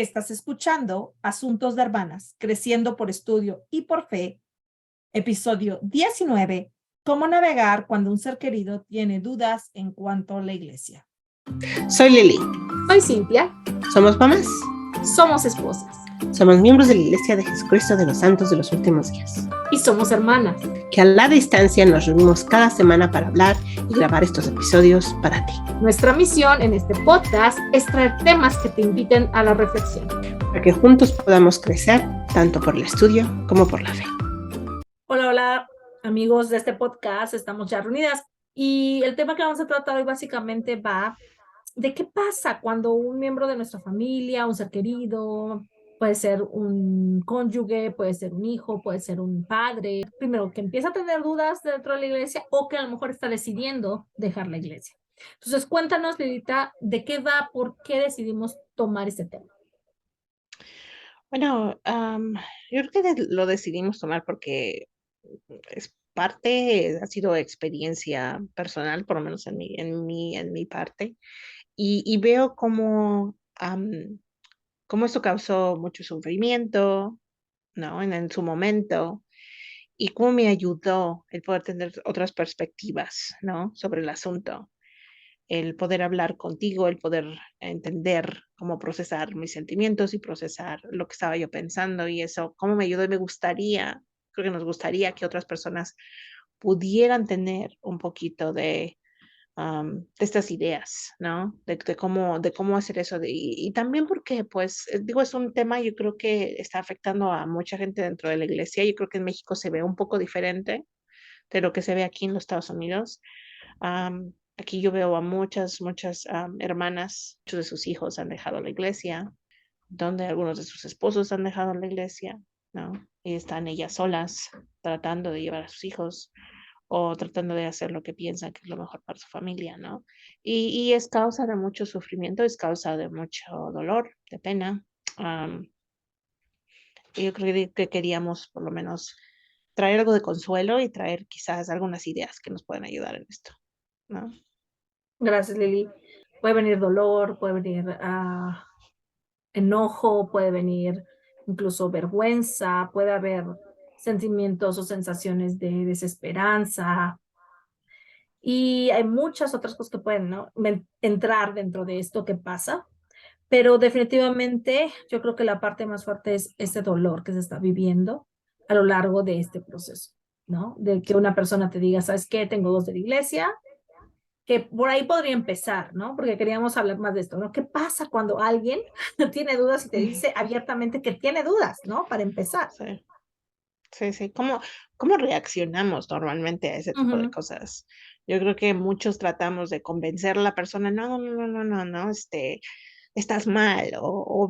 Estás escuchando Asuntos de Hermanas, Creciendo por Estudio y por Fe, episodio 19, ¿Cómo navegar cuando un ser querido tiene dudas en cuanto a la iglesia? Soy Lili. Soy Cintia. Somos mamás. Somos esposas. Somos miembros de la Iglesia de Jesucristo de los Santos de los Últimos Días. Y somos hermanas. Que a la distancia nos reunimos cada semana para hablar y grabar estos episodios para ti. Nuestra misión en este podcast es traer temas que te inviten a la reflexión. Para que juntos podamos crecer, tanto por el estudio como por la fe. Hola, amigos de este podcast, estamos ya reunidas. Y el tema que vamos a tratar hoy básicamente va de qué pasa cuando un miembro de nuestra familia, un ser querido, puede ser un cónyuge, puede ser un hijo, puede ser un padre, primero que empieza a tener dudas dentro de la iglesia o que a lo mejor está decidiendo dejar la iglesia. Entonces, cuéntanos, Lilita, ¿de qué va? ¿Por qué decidimos tomar este tema? Bueno, yo creo que lo decidimos tomar porque es parte, ha sido experiencia personal, por lo menos en mi parte, y veo cómo esto causó mucho sufrimiento, ¿no? En su momento, y cómo me ayudó el poder tener otras perspectivas, ¿no? Sobre el asunto, el poder hablar contigo, el poder entender cómo procesar mis sentimientos y procesar lo que estaba yo pensando y eso, cómo me ayudó y creo que nos gustaría que otras personas pudieran tener un poquito de estas ideas, ¿no? De cómo hacer eso. Y también porque, pues, digo, es un tema, yo creo que está afectando a mucha gente dentro de la iglesia. Yo creo que en México se ve un poco diferente de lo que se ve aquí en los Estados Unidos. Aquí yo veo a muchas hermanas, muchos de sus hijos han dejado la iglesia, donde algunos de sus esposos han dejado la iglesia, ¿no? Y están ellas solas tratando de llevar a sus hijos o tratando de hacer lo que piensan que es lo mejor para su familia, ¿no? Y es causa de mucho sufrimiento, es causa de mucho dolor, de pena. Y yo creo que queríamos por lo menos traer algo de consuelo y traer quizás algunas ideas que nos pueden ayudar en esto, ¿no? Gracias, Lili. Puede venir dolor, puede venir enojo, puede venir incluso vergüenza, puede haber sentimientos o sensaciones de desesperanza. Y hay muchas otras cosas que pueden, ¿no? entrar dentro de esto que pasa, pero definitivamente yo creo que la parte más fuerte es este dolor que se está viviendo a lo largo de este proceso, ¿no? De que una persona te diga, ¿sabes qué? Tengo dos de la iglesia, que por ahí podría empezar, ¿no? Porque queríamos hablar más de esto, ¿no? ¿Qué pasa cuando alguien tiene dudas y te dice abiertamente que tiene dudas, ¿no? Para empezar. Sí, sí, sí. ¿Cómo reaccionamos normalmente a ese tipo de cosas? Yo creo que muchos tratamos de convencer a la persona, no, estás mal, o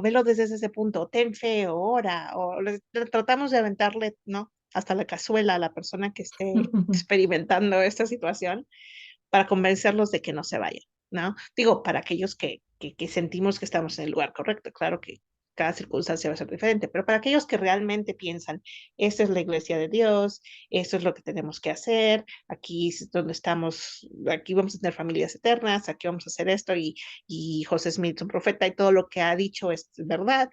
velo desde ese punto, ten fe, o ora, tratamos de aventarle, ¿no? Hasta la cazuela a la persona que esté experimentando esta situación para convencerlos de que no se vayan, ¿no? Digo, para aquellos que sentimos que estamos en el lugar correcto, claro que cada circunstancia va a ser diferente, pero para aquellos que realmente piensan, esta es la iglesia de Dios, esto es lo que tenemos que hacer, aquí es donde estamos, aquí vamos a tener familias eternas, aquí vamos a hacer esto, y José Smith es un profeta y todo lo que ha dicho es verdad,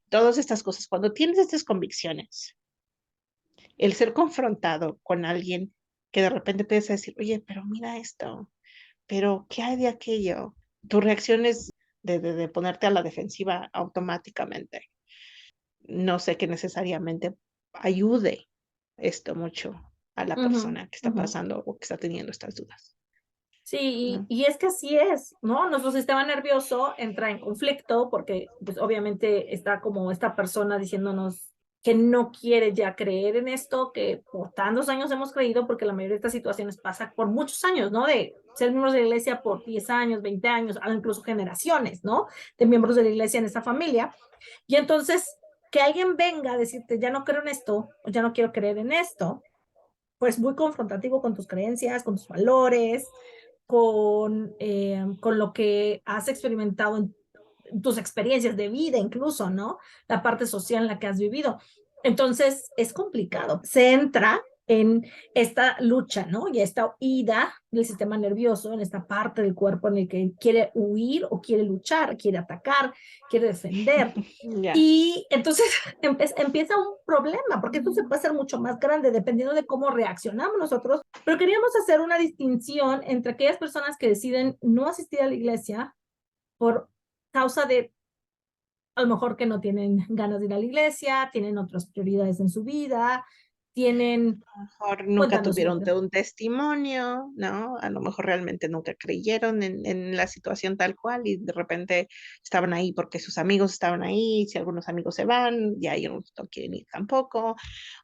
todas estas cosas, cuando tienes estas convicciones, el ser confrontado con alguien que de repente te empieza a decir, oye, pero mira esto, pero ¿qué hay de aquello? Tu reacción es de ponerte a la defensiva automáticamente. No sé que necesariamente ayude esto mucho a la persona que está pasando o que está teniendo estas dudas. Sí, ¿No? y es que así es, ¿no? Nuestro sistema nervioso entra en conflicto porque, pues, obviamente está como esta persona diciéndonos que no quiere ya creer en esto, que por tantos años hemos creído, porque la mayoría de estas situaciones pasa por muchos años, ¿no? De ser miembros de la iglesia por 10 años, 20 años, incluso generaciones, ¿no? De miembros de la iglesia en esta familia. Y entonces, que alguien venga a decirte, ya no creo en esto, o ya no quiero creer en esto, pues muy confrontativo con tus creencias, con tus valores, con lo que has experimentado en tus experiencias de vida, incluso, ¿no? La parte social en la que has vivido. Entonces, es complicado. Se entra en esta lucha, ¿no? Y esta huida del sistema nervioso, en esta parte del cuerpo en el que quiere huir o quiere luchar, quiere atacar, quiere defender. Ya. Y entonces empieza un problema, porque esto se puede hacer mucho más grande dependiendo de cómo reaccionamos nosotros. Pero queríamos hacer una distinción entre aquellas personas que deciden no asistir a la iglesia por causa de a lo mejor que no tienen ganas de ir a la iglesia, tienen otras prioridades en su vida, tienen, A lo mejor nunca cuéntanos, tuvieron Magda. un testimonio, ¿no? A lo mejor realmente nunca creyeron en la situación tal cual y de repente estaban ahí porque sus amigos estaban ahí, si algunos amigos se van, ya ellos no quieren ir tampoco.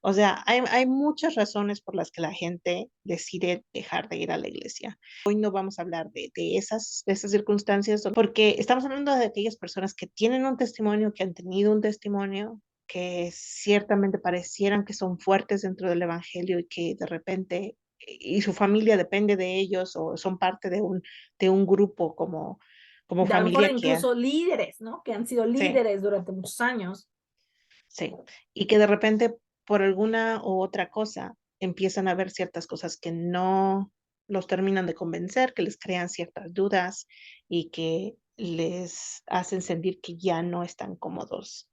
O sea, hay muchas razones por las que la gente decide dejar de ir a la iglesia. Hoy no vamos a hablar de esas circunstancias porque estamos hablando de aquellas personas que tienen un testimonio, que han tenido un testimonio que ciertamente parecieran que son fuertes dentro del evangelio y que de repente y su familia depende de ellos o son parte de un grupo como A lo mejor familia incluso líderes, ¿no? Que han sido sí, líderes durante muchos años. sí, y que de repente por alguna u otra cosa empiezan a ver ciertas cosas que no los terminan de convencer, que les crean ciertas dudas y que les hacen sentir que ya no están cómodos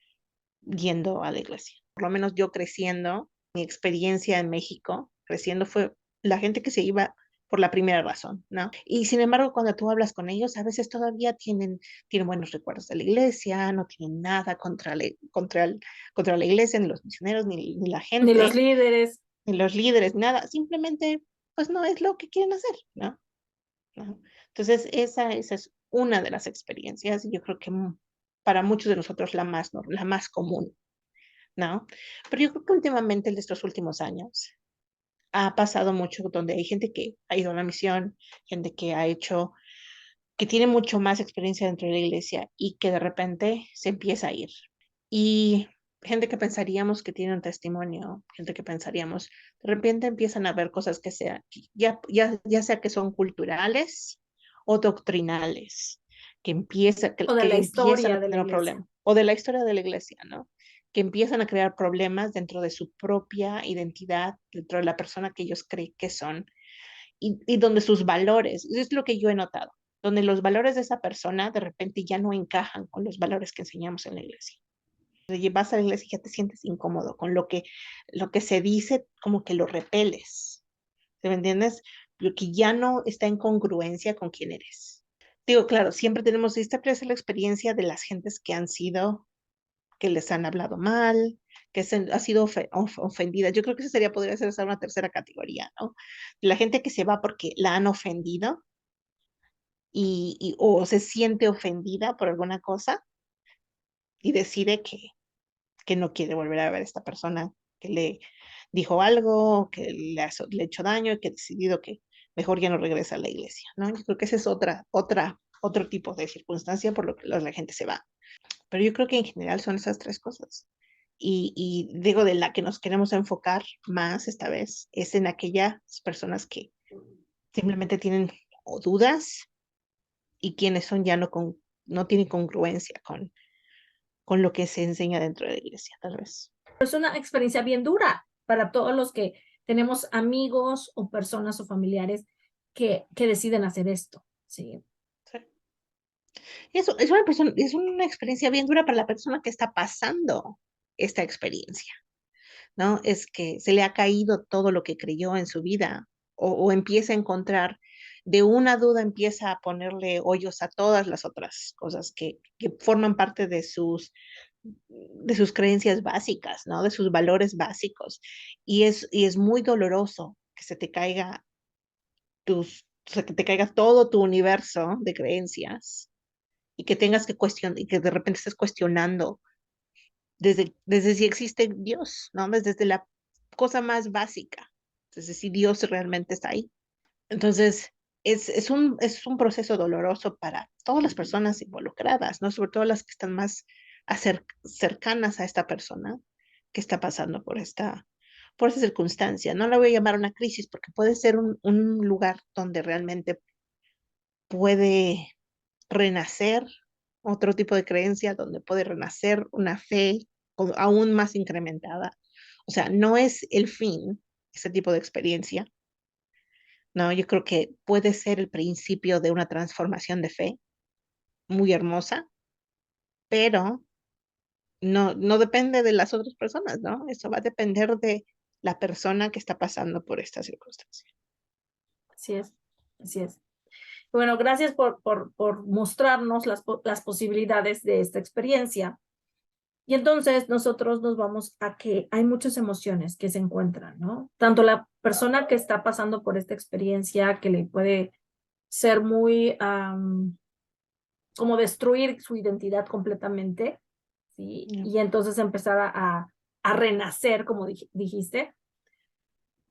yendo a la iglesia. Por lo menos yo creciendo, mi experiencia en México, creciendo fue la gente que se iba por la primera razón, ¿no? Y sin embargo, cuando tú hablas con ellos, a veces todavía tienen buenos recuerdos de la iglesia, no tienen nada contra la iglesia, ni los misioneros, ni la Ni los gente, líderes. ni los líderes, nada, simplemente, pues no es lo que quieren hacer, ¿no? ¿No? Entonces, esa es una de las experiencias, y yo creo que para muchos de nosotros la más común, ¿no? Pero yo creo que últimamente, en estos últimos años, ha pasado mucho donde hay gente que ha ido a la misión, gente que ha hecho, que tiene mucho más experiencia dentro de la iglesia y que de repente se empieza a ir. Y gente que pensaríamos que tiene un testimonio, gente que pensaríamos, de repente empiezan a ver cosas que sean, ya sea que son culturales o doctrinales, O de que la empiezan a historia de la tener un iglesia. problema, o de la historia de la iglesia, ¿no? Que empiezan a crear problemas dentro de su propia identidad, dentro de la persona que ellos creen que son, y donde sus valores, eso es lo que yo he notado, donde los valores de esa persona de repente ya no encajan con los valores que enseñamos en la iglesia. Vas a la iglesia y ya te sientes incómodo con lo que se dice, como que lo repeles. ¿Sí me entiendes? Lo que ya no está en congruencia con quién eres. Digo, claro, siempre tenemos esta presa la experiencia de las gentes que han sido, que les han hablado mal, ha sido ofendida. Yo creo que eso podría ser esa una tercera categoría, ¿no? La gente que se va porque la han ofendido o se siente ofendida por alguna cosa y decide que no quiere volver a ver a esta persona que le dijo algo, que le ha hecho daño y que ha decidido que mejor ya no regresa a la iglesia, ¿no? Yo creo que esa es otro tipo de circunstancia por lo que la gente se va. Pero yo creo que en general son esas tres cosas. Y digo, de la que nos queremos enfocar más esta vez es en aquellas personas que simplemente tienen o dudas y quienes son ya no tienen congruencia con lo que se enseña dentro de la iglesia, tal vez. Es una experiencia bien dura para todos los que tenemos amigos o personas o familiares que deciden hacer esto, ¿sí? Sí. Es una experiencia bien dura para la persona que está pasando esta experiencia, ¿no? Es que se le ha caído todo lo que creyó en su vida o empieza a encontrar, de una duda empieza a ponerle hoyos a todas las otras cosas que forman parte de sus creencias básicas, ¿no? De sus valores básicos. Y es muy doloroso que se te caiga o sea, que te caiga todo tu universo de creencias y que tengas que cuestionar, y que de repente estés cuestionando desde si existe Dios, ¿no? Desde la cosa más básica, desde si Dios realmente está ahí. Entonces, es un proceso doloroso para todas las personas involucradas, ¿no? Sobre todo las que están más cercanas a esta persona que está pasando por esta circunstancia. No la voy a llamar una crisis porque puede ser un lugar donde realmente puede renacer otro tipo de creencia, donde puede renacer una fe aún más incrementada. O sea, no es el fin, este tipo de experiencia, ¿no? Yo creo que puede ser el principio de una transformación de fe muy hermosa, pero no depende de las otras personas, ¿no? Eso va a depender de la persona que está pasando por esta circunstancia. Así es, así es. Bueno, gracias por mostrarnos las posibilidades de esta experiencia. Y entonces nosotros nos vamos a que hay muchas emociones que se encuentran, ¿no? Tanto la persona que está pasando por esta experiencia que le puede ser muy, como destruir su identidad completamente, ¿sí? Yeah. Y entonces empezar a renacer, como dijiste,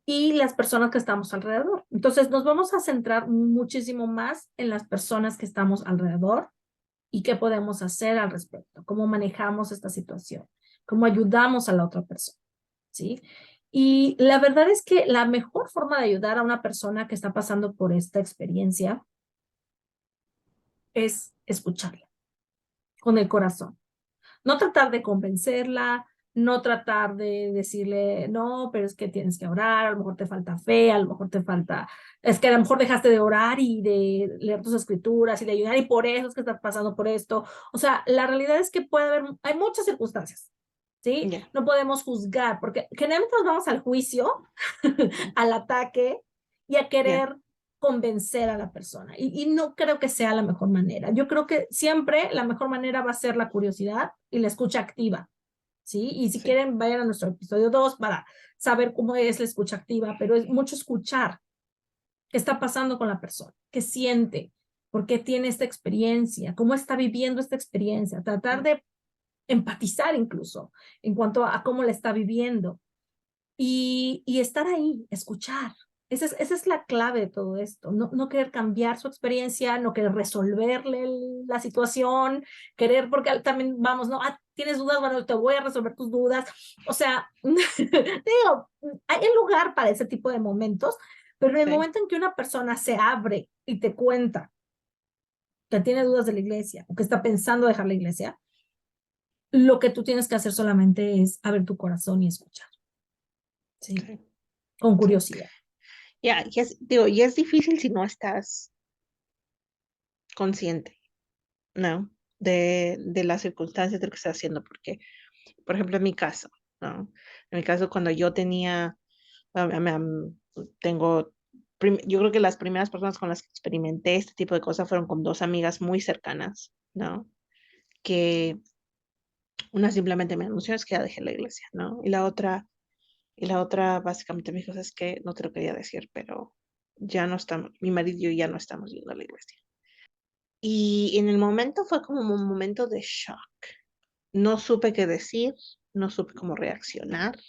y las personas que estamos alrededor. Entonces nos vamos a centrar muchísimo más en las personas que estamos alrededor y qué podemos hacer al respecto, cómo manejamos esta situación, cómo ayudamos a la otra persona, ¿sí? Y la verdad es que la mejor forma de ayudar a una persona que está pasando por esta experiencia es escucharla con el corazón. No tratar de convencerla, no tratar de decirle, no, pero es que tienes que orar, a lo mejor te falta fe, a lo mejor te falta, es que a lo mejor dejaste de orar y de leer tus escrituras y de ayudar y por eso es que estás pasando por esto. O sea, la realidad es que puede haber, hay muchas circunstancias, ¿sí? Yeah. No podemos juzgar porque generalmente nos vamos al juicio, al ataque y a Yeah. querer convencer a la persona. Y no creo que sea la mejor manera. Yo creo que siempre la mejor manera va a ser la curiosidad y la escucha activa, ¿sí? Y si Sí. quieren, vayan a nuestro episodio 2 para saber cómo es la escucha activa, pero es mucho escuchar qué está pasando con la persona, qué siente, por qué tiene esta experiencia, cómo está viviendo esta experiencia, tratar de empatizar incluso en cuanto a cómo la está viviendo y estar ahí, escuchar. Esa es la clave de todo esto, no querer cambiar su experiencia, no querer resolverle la situación, querer, porque también vamos, ¿no? Ah, tienes dudas, bueno, te voy a resolver tus dudas. O sea, digo, hay lugar para ese tipo de momentos, pero en el Sí. momento en que una persona se abre y te cuenta que tiene dudas de la iglesia o que está pensando dejar la iglesia, lo que tú tienes que hacer solamente es abrir tu corazón y escuchar, ¿sí? Sí. Con Sí. curiosidad. Ya, digo, y es difícil si no estás consciente, ¿no? De las circunstancias de lo que estás haciendo, porque, por ejemplo, en mi caso, ¿no? En mi caso, cuando yo tenía, tengo, yo creo que las primeras personas con las que experimenté este tipo de cosas fueron con dos amigas muy cercanas, ¿no? Que una simplemente me anunció es que ya dejé la iglesia, ¿no? Y la otra básicamente me dijo, es que no te lo quería decir, pero ya no estamos, mi marido y yo ya no estamos yendo a la iglesia. Y en el momento fue como un momento de shock. No supe qué decir, no supe cómo reaccionar.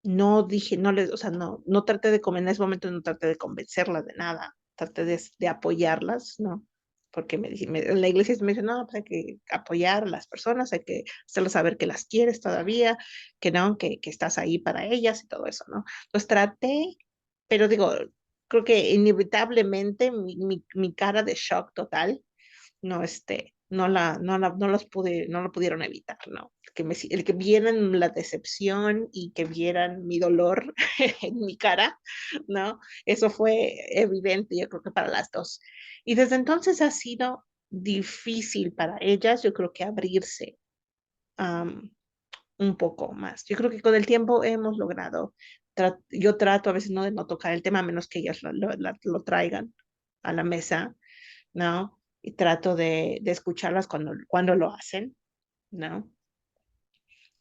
No dije, no les, o sea, no traté en ese momento no traté de convencerlas de nada, traté de apoyarlas, ¿no? Porque la iglesia me dice, no, pues hay que apoyar a las personas, hay que hacerles saber que las quieres todavía, que no, que estás ahí para ellas y todo eso, ¿no? Entonces traté, pero digo, creo que inevitablemente mi cara de shock total no lo pudieron evitar, ¿no? El que vieran la decepción y que vieran mi dolor en mi cara, ¿no? Eso fue evidente, yo creo que para las dos. Y desde entonces ha sido difícil para ellas, yo creo que abrirse um, un poco más. Yo creo que con el tiempo hemos logrado, yo trato a veces no de no tocar el tema, a menos que ellas lo traigan a la mesa, ¿no? Y trato de escucharlas cuando lo hacen, ¿no?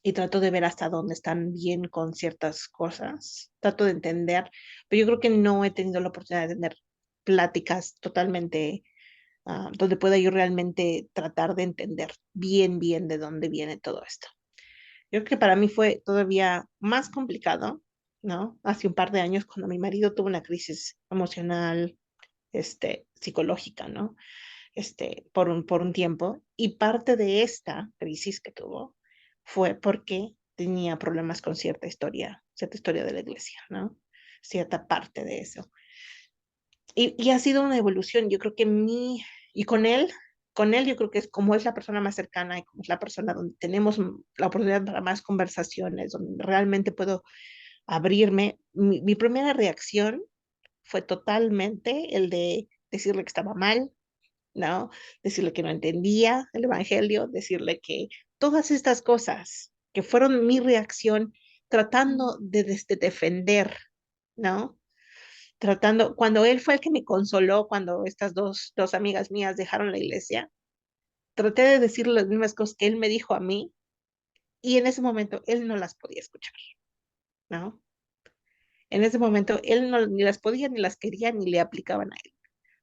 Y trato de ver hasta dónde están bien con ciertas cosas. Trato de entender, pero yo creo que no he tenido la oportunidad de tener pláticas totalmente donde pueda yo realmente tratar de entender bien, bien de dónde viene todo esto. Yo creo que para mí fue todavía más complicado, ¿no? Hace un par de años cuando mi marido tuvo una crisis emocional, psicológica, ¿no? Por un tiempo. Y parte de esta crisis que tuvo fue porque tenía problemas con cierta historia de la iglesia, ¿no? Cierta parte de eso. Y ha sido una evolución, yo creo que y con él yo creo que es como es la persona más cercana y como es la persona donde tenemos la oportunidad para más conversaciones, donde realmente puedo abrirme, mi primera reacción fue totalmente el de decirle que estaba mal, ¿no? Decirle que no entendía el evangelio, decirle que todas estas cosas que fueron mi reacción tratando de defender, ¿no? Tratando, cuando él fue el que me consoló, cuando estas dos amigas mías dejaron la iglesia, traté de decirle las mismas cosas que él me dijo a mí y en ese momento él no las podía escuchar, ¿no? En ese momento él no, ni las podía, ni las quería, ni le aplicaban a él,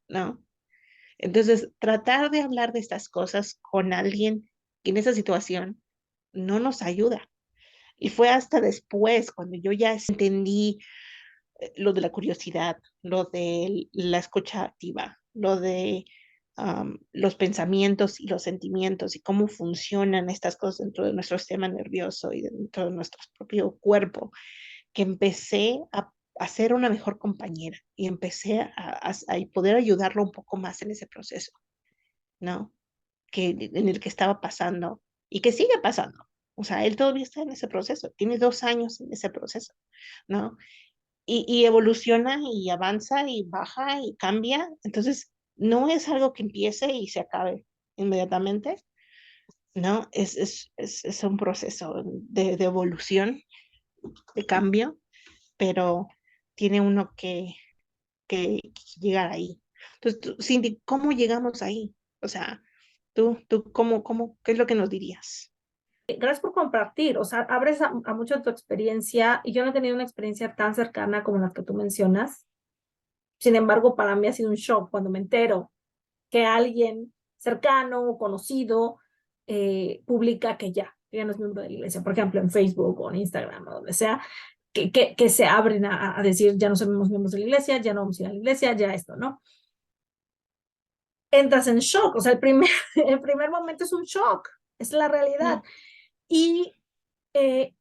¿no? Entonces, tratar de hablar de estas cosas con alguien que en esa situación no nos ayuda. Y fue hasta después, cuando yo ya entendí lo de la curiosidad, lo de la escucha activa, lo de los pensamientos y los sentimientos y cómo funcionan estas cosas dentro de nuestro sistema nervioso y dentro de nuestro propio cuerpo, que empecé a ser una mejor compañera y empecé a poder ayudarlo un poco más en ese proceso, ¿no? En el que estaba pasando y que sigue pasando. O sea, él todavía está en ese proceso, tiene 2 años en ese proceso, ¿no? Y evoluciona y avanza y baja y cambia. Entonces, no es algo que empiece y se acabe inmediatamente, ¿no? Es un proceso de evolución, de cambio, pero tiene uno que llegar ahí. Entonces, Cindy, ¿cómo llegamos ahí? O sea, tú, qué es lo que nos dirías? Gracias por compartir, o sea, abres a mucho de tu experiencia y yo no he tenido una experiencia tan cercana como la que tú mencionas. Sin embargo, para mí ha sido un shock cuando me entero que alguien cercano o conocido publica que ya no es miembro de la iglesia, por ejemplo, en Facebook o en Instagram o donde sea, que se abren a decir ya no somos miembros de la iglesia, ya no vamos a ir a la iglesia, ya esto, ¿no? Entras en shock, o sea, el primer momento es un shock, es la realidad. Y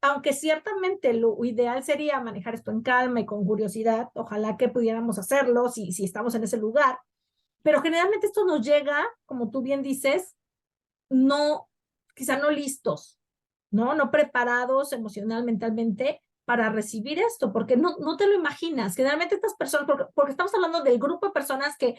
aunque ciertamente lo ideal sería manejar esto en calma y con curiosidad, ojalá que pudiéramos hacerlo si estamos en ese lugar, pero generalmente esto nos llega, como tú bien dices, no, quizá no listos, ¿no? No preparados emocional, mentalmente para recibir esto, porque no te lo imaginas. Generalmente estas personas, porque estamos hablando del grupo de personas que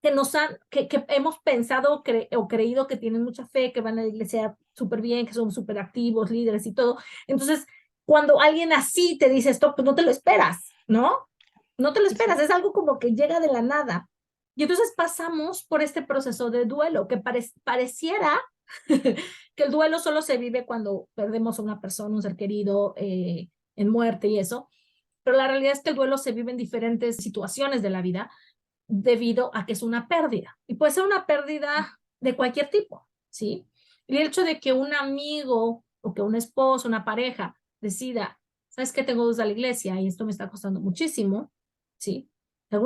hemos pensado o creído que tienen mucha fe, que van a la iglesia súper bien, que son súper activos, líderes y todo. Entonces, cuando alguien así te dice esto, pues no te lo esperas, ¿no? No te lo esperas, es algo como que llega de la nada. Y entonces pasamos por este proceso de duelo, que pareciera que el duelo solo se vive cuando perdemos a una persona, un ser querido, en muerte y eso, pero la realidad es que el duelo se vive en diferentes situaciones de la vida debido a que es una pérdida. Y puede ser una pérdida de cualquier tipo, ¿sí? Y el hecho de que un amigo o que un esposo, una pareja, decida, ¿sabes qué? Tengo dudas a la iglesia y esto me está costando muchísimo, ¿sí? De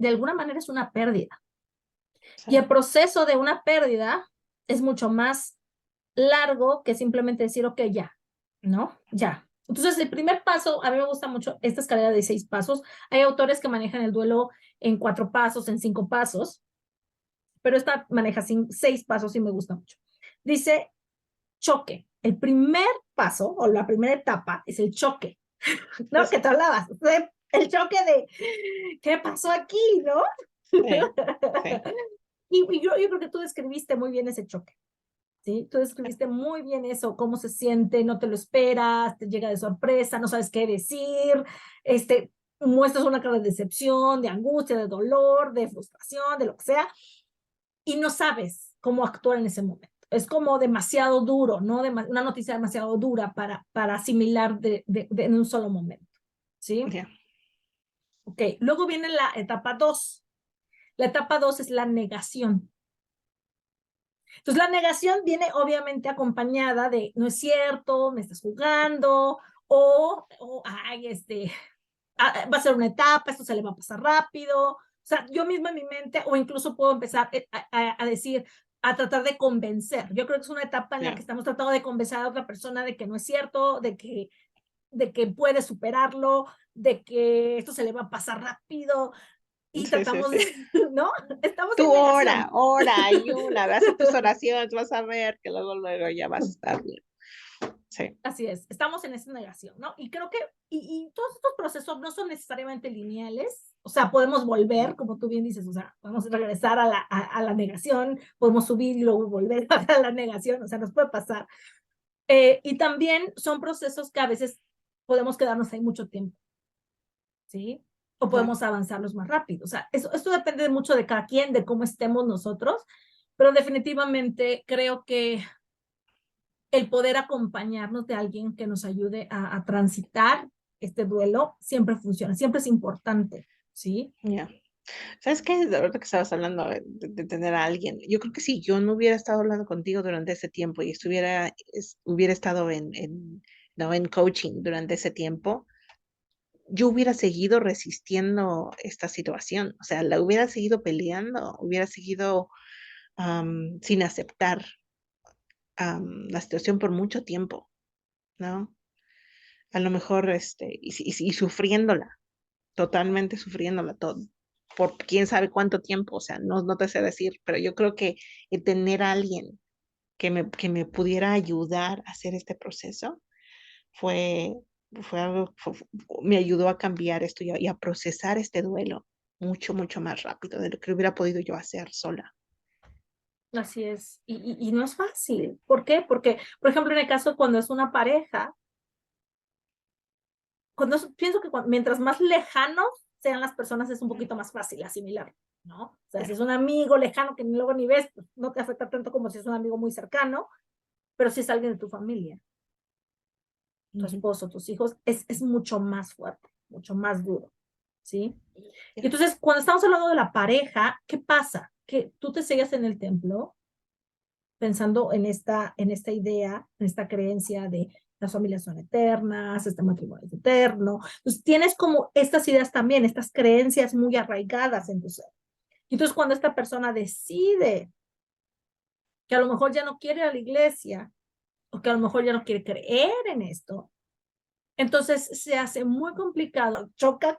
alguna manera es una pérdida. Y el proceso de una pérdida es mucho más largo que simplemente decir, ok, ya, ¿no? Ya. Entonces, el primer paso, a mí me gusta mucho esta escalera de 6 pasos. Hay autores que manejan el duelo en 4 pasos, en 5 pasos, pero esta maneja 6 pasos y me gusta mucho. Dice choque. El primer paso o la primera etapa es el choque, ¿no? Que te hablabas. El choque de, ¿qué pasó aquí, no? Sí, sí. Y yo creo que tú describiste muy bien ese choque. ¿Sí? Tú describiste muy bien eso, cómo se siente, no te lo esperas, te llega de sorpresa, no sabes qué decir, muestras una cara de decepción, de angustia, de dolor, de frustración, de lo que sea, y no sabes cómo actuar en ese momento. Es como demasiado duro, ¿no? Una noticia demasiado dura para asimilar en un solo momento, ¿sí? Yeah. Ok, luego viene la etapa 2. La etapa 2 es la negación. Entonces la negación viene obviamente acompañada de no es cierto, me estás jugando, ay, va a ser una etapa, esto se le va a pasar rápido. O sea, yo misma en mi mente, o incluso puedo empezar a decir, a tratar de convencer. Yo creo que es una etapa en la que estamos tratando de convencer a otra persona de que no es cierto, de que puede superarlo, de que esto se le va a pasar rápido. Y tratamos, ¿no? Estamos Tú en negación. ora, ayuna, vas a tus oraciones, vas a ver que luego ya vas a estar bien. Sí. Así es, estamos en esa negación, ¿no? Y creo que y todos estos procesos no son necesariamente lineales, o sea, podemos volver, como tú bien dices, o sea, podemos regresar a la negación, podemos subir y luego volver a la negación, o sea, nos puede pasar. Y también son procesos que a veces podemos quedarnos ahí mucho tiempo, ¿sí? O Ajá. podemos avanzarlos más rápido. O sea, esto depende mucho de cada quien, de cómo estemos nosotros, pero definitivamente creo que el poder acompañarnos de alguien que nos ayude a transitar este duelo siempre funciona, siempre es importante, ¿sí? Ya. ¿Sabes qué? De verdad que estabas hablando de tener a alguien. Yo creo que si yo no hubiera estado hablando contigo durante ese tiempo y hubiera estado no, en coaching durante ese tiempo, yo hubiera seguido resistiendo esta situación. O sea, la hubiera seguido peleando, hubiera seguido sin aceptar la situación por mucho tiempo, ¿no? A lo mejor, y sufriéndola, totalmente sufriéndola todo, por quién sabe cuánto tiempo, o sea, no te sé decir, pero yo creo que el tener a alguien que me pudiera ayudar a hacer este proceso fue, fue algo, me ayudó a cambiar esto y a procesar este duelo mucho, mucho más rápido de lo que hubiera podido yo hacer sola. Así es. Y no es fácil. ¿Por qué? Porque, por ejemplo, en el caso cuando es una pareja, pienso que mientras más lejanos sean las personas, es un poquito más fácil asimilar, ¿no? O sea, si es un amigo lejano que luego ni ves, pues no te afecta tanto como si es un amigo muy cercano, pero si es alguien de tu familia, tu Ujú. esposo, tus hijos, es mucho más fuerte, mucho más duro, ¿sí? Y Ya. entonces, cuando estamos hablando de la pareja, ¿qué pasa? Que tú te sigues en el templo pensando en esta idea, en esta creencia de las familias son eternas, este matrimonio es eterno. Entonces tienes como estas ideas también, estas creencias muy arraigadas en tu ser. Y entonces cuando esta persona decide que a lo mejor ya no quiere ir a la iglesia o que a lo mejor ya no quiere creer en esto, entonces se hace muy complicado, choca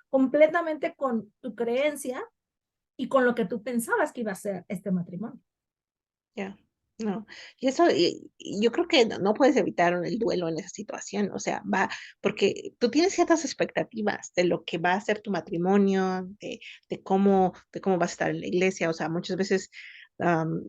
completamente con tu creencia y con lo que tú pensabas que iba a ser este matrimonio. Ya, no. Y eso, y yo creo que no puedes evitar el duelo en esa situación, o sea, porque tú tienes ciertas expectativas de lo que va a ser tu matrimonio, de cómo vas a estar en la iglesia, o sea, muchas veces am,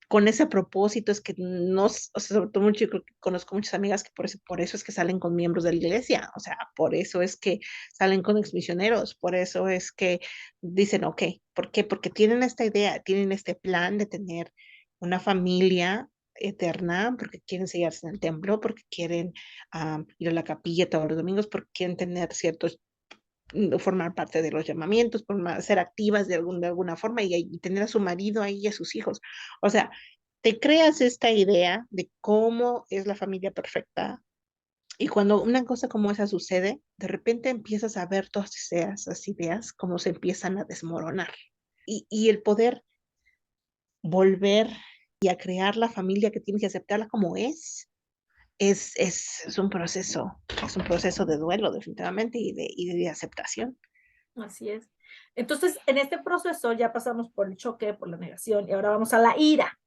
con ese propósito es que no, o sea, sobre todo mucho, yo creo que conozco muchas amigas que por eso es que salen con miembros de la iglesia, o sea, por eso es que salen con exmisioneros, por eso es que dicen, ok, ¿por qué? Porque tienen esta idea, tienen este plan de tener una familia eterna, porque quieren sellarse en el templo, porque quieren ir a la capilla todos los domingos, porque quieren tener ciertos formar parte de los llamamientos, ser activas de alguna forma y tener a su marido ahí y a sus hijos. O sea, te creas esta idea de cómo es la familia perfecta y cuando una cosa como esa sucede, de repente empiezas a ver todas esas ideas como se empiezan a desmoronar. Y el poder volver y a crear la familia que tienes y aceptarla como es un proceso de duelo definitivamente y de aceptación. Así es. Entonces, en este proceso ya pasamos por el choque, por la negación y ahora vamos a la ira,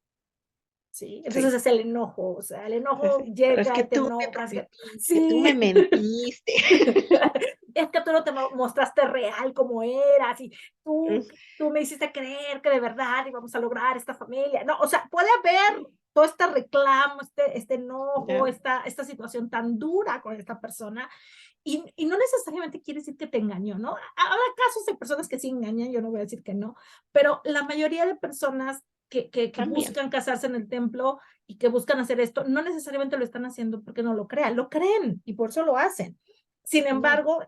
¿sí? Entonces Sí. es el enojo, o sea, el Sí, enojo sí. Pero es llega que y te tú me enojas. prometiste, tú me Sí, mentiste. es que tú no te mostraste real como eras y tú me hiciste creer que de verdad íbamos a lograr esta familia. No, o sea, puede haber todo este reclamo, este enojo, Ya, esta situación tan dura con esta persona y no necesariamente quiere decir que te engañó, ¿no? Habrá casos de personas que sí engañan, yo no voy a decir que no, pero la mayoría de personas que también. buscan casarse en el templo y que buscan hacer esto, no necesariamente lo están haciendo porque no lo crean, lo creen y por eso lo hacen. Sin Ya, embargo,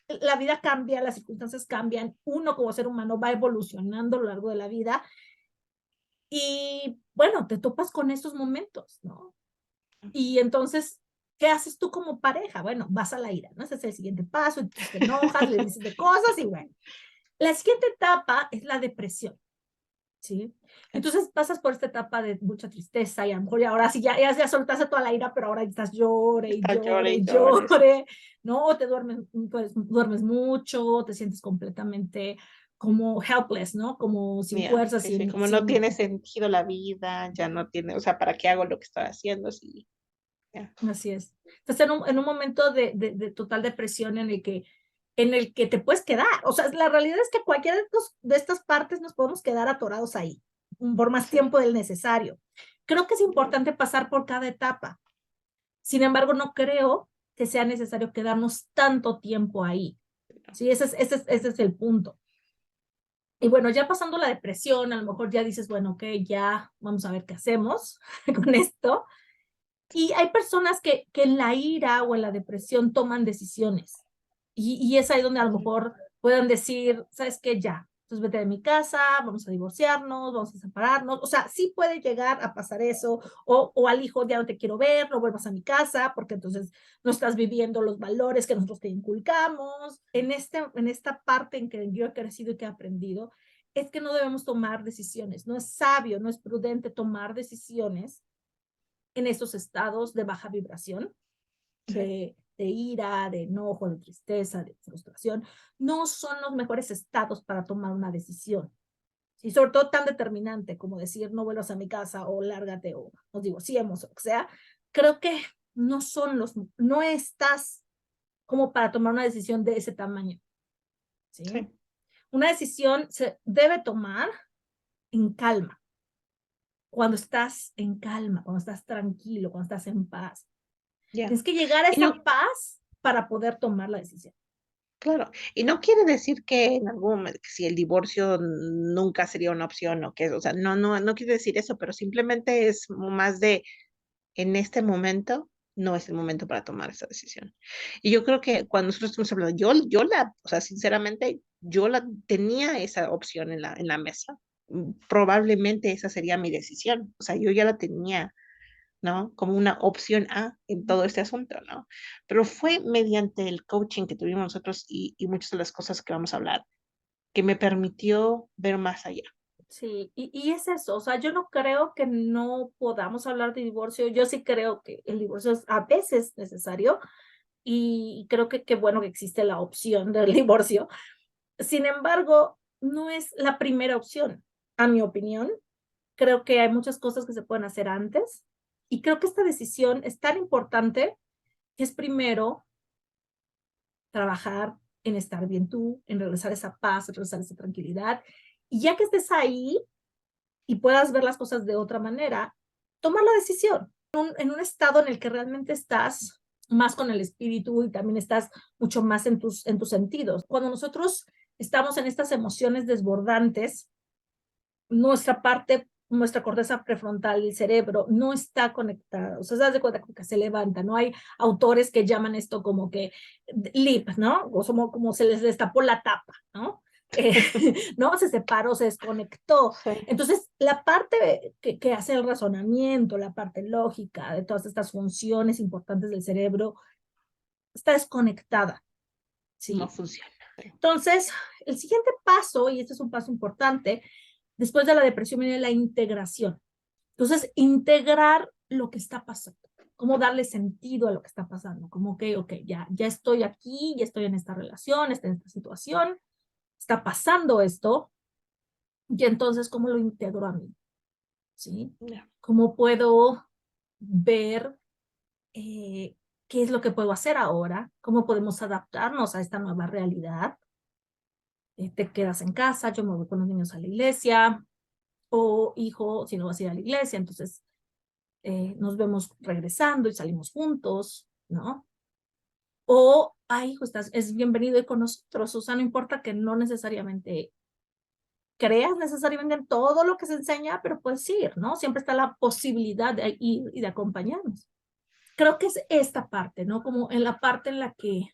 la vida cambia, las circunstancias cambian, uno como ser humano va evolucionando a lo largo de la vida y bueno, te topas con estos momentos, ¿no? Y entonces, ¿qué haces tú como pareja? Bueno, vas a la ira, ¿no? Ese es el siguiente paso, entonces te enojas, le dices de cosas y bueno. La siguiente etapa es la depresión, ¿sí? Entonces pasas por esta etapa de mucha tristeza y a lo mejor ya ahora sí ya soltaste toda la ira, pero ahora estás llore y está llore llore y y llore, sí. llore, ¿no? O te duermes mucho, te sientes completamente como helpless, ¿no? Como sin Ya, fuerza, sí, sí, como no tiene sentido la vida, ya no tiene, o sea, ¿para qué hago lo que estoy haciendo? Sí, Ya. Así es. Estás en un momento de total depresión en el que te puedes quedar. O sea, la realidad es que cualquiera de estas partes nos podemos quedar atorados ahí por más Sí. tiempo del necesario. Creo que es importante pasar por cada etapa. Sin embargo, no creo que sea necesario quedarnos tanto tiempo ahí. Sí, ese es el punto. Y bueno, ya pasando la depresión, a lo mejor ya dices, bueno, ok, ya vamos a ver qué hacemos con esto. Y hay personas que en la ira o en la depresión toman decisiones. Y es ahí donde a lo mejor puedan decir, ¿sabes qué? Ya, entonces vete de mi casa, vamos a divorciarnos, vamos a separarnos. O sea, sí puede llegar a pasar eso. O al hijo, ya no te quiero ver, no vuelvas a mi casa, porque entonces no estás viviendo los valores que nosotros te inculcamos. En esta parte en que yo he crecido y que he aprendido, es que no debemos tomar decisiones. No es sabio, no es prudente tomar decisiones en esos estados de baja vibración, Sí. de ira, de enojo, de tristeza, de frustración. No son los mejores estados para tomar una decisión. Y sobre todo tan determinante como decir no vuelvas a mi casa o lárgate o nos divorciemos o lo que sea. Creo que no estás como para tomar una decisión de ese tamaño. ¿Sí? Sí. Una decisión se debe tomar en calma, cuando estás en calma, cuando estás tranquilo, cuando estás en paz. Ya. Tienes que llegar a Y no, esa paz para poder tomar la decisión. claro, y no quiere decir que en algún momento, que si el divorcio nunca sería una opción o que, o sea, no quiere decir eso, pero simplemente es más de, en este momento, no es el momento para tomar esa decisión. Y yo creo que cuando nosotros estamos hablando, o sea, sinceramente, yo la tenía esa opción en la mesa. Probablemente esa sería mi decisión. O sea, yo ya la tenía, ¿no? Como una opción A en todo este asunto, ¿no? Pero fue mediante el coaching que tuvimos nosotros y muchas de las cosas que vamos a hablar que me permitió ver más allá. Sí, y es eso, o sea, yo no creo que no podamos hablar de divorcio, yo sí creo que el divorcio es a veces necesario y creo que qué bueno que existe la opción del divorcio. Sin embargo, no es la primera opción, a mi opinión. Creo que hay muchas cosas que se pueden hacer antes y creo que esta decisión es tan importante que es primero trabajar en estar bien tú, en regresar esa paz, en regresar esa tranquilidad. Y ya que estés ahí y puedas ver las cosas de otra manera, tomar la decisión en un estado en el que realmente estás más con el espíritu y también estás mucho más en tus sentidos. Cuando nosotros estamos en estas emociones desbordantes, nuestra corteza prefrontal y el cerebro no está conectada, o sea, se da cuenta que se levanta, ¿no? Hay autores que llaman esto como que lip, ¿no? O como se les destapó la tapa, ¿no? Eh, ¿No? Se separó, se desconectó. Sí. Entonces, la parte que hace el razonamiento, la parte lógica de todas estas funciones importantes del cerebro, está desconectada, No ¿sí? funciona. Sí. Entonces, el siguiente paso, y este es un paso importante, después de la depresión viene la integración. Entonces, integrar lo que está pasando, cómo darle sentido a lo que está pasando, como que, ok, ya estoy aquí, ya estoy en esta relación, estoy en esta situación, está pasando esto, y entonces, ¿cómo lo integro a mí? ¿Sí? Yeah. ¿Cómo puedo ver eh, qué es lo que puedo hacer ahora? ¿Cómo podemos adaptarnos a esta nueva realidad? Te quedas en casa, yo me voy con los niños a la iglesia, o hijo, si no vas a ir a la iglesia, entonces nos vemos regresando y salimos juntos, ¿no? O, ay, hijo, es bienvenido ir con nosotros, o sea, no importa que no necesariamente creas necesariamente en todo lo que se enseña, pero puedes ir, ¿no? Siempre está la posibilidad de ir y de acompañarnos. Creo que es esta parte, ¿no? Como en la parte en la que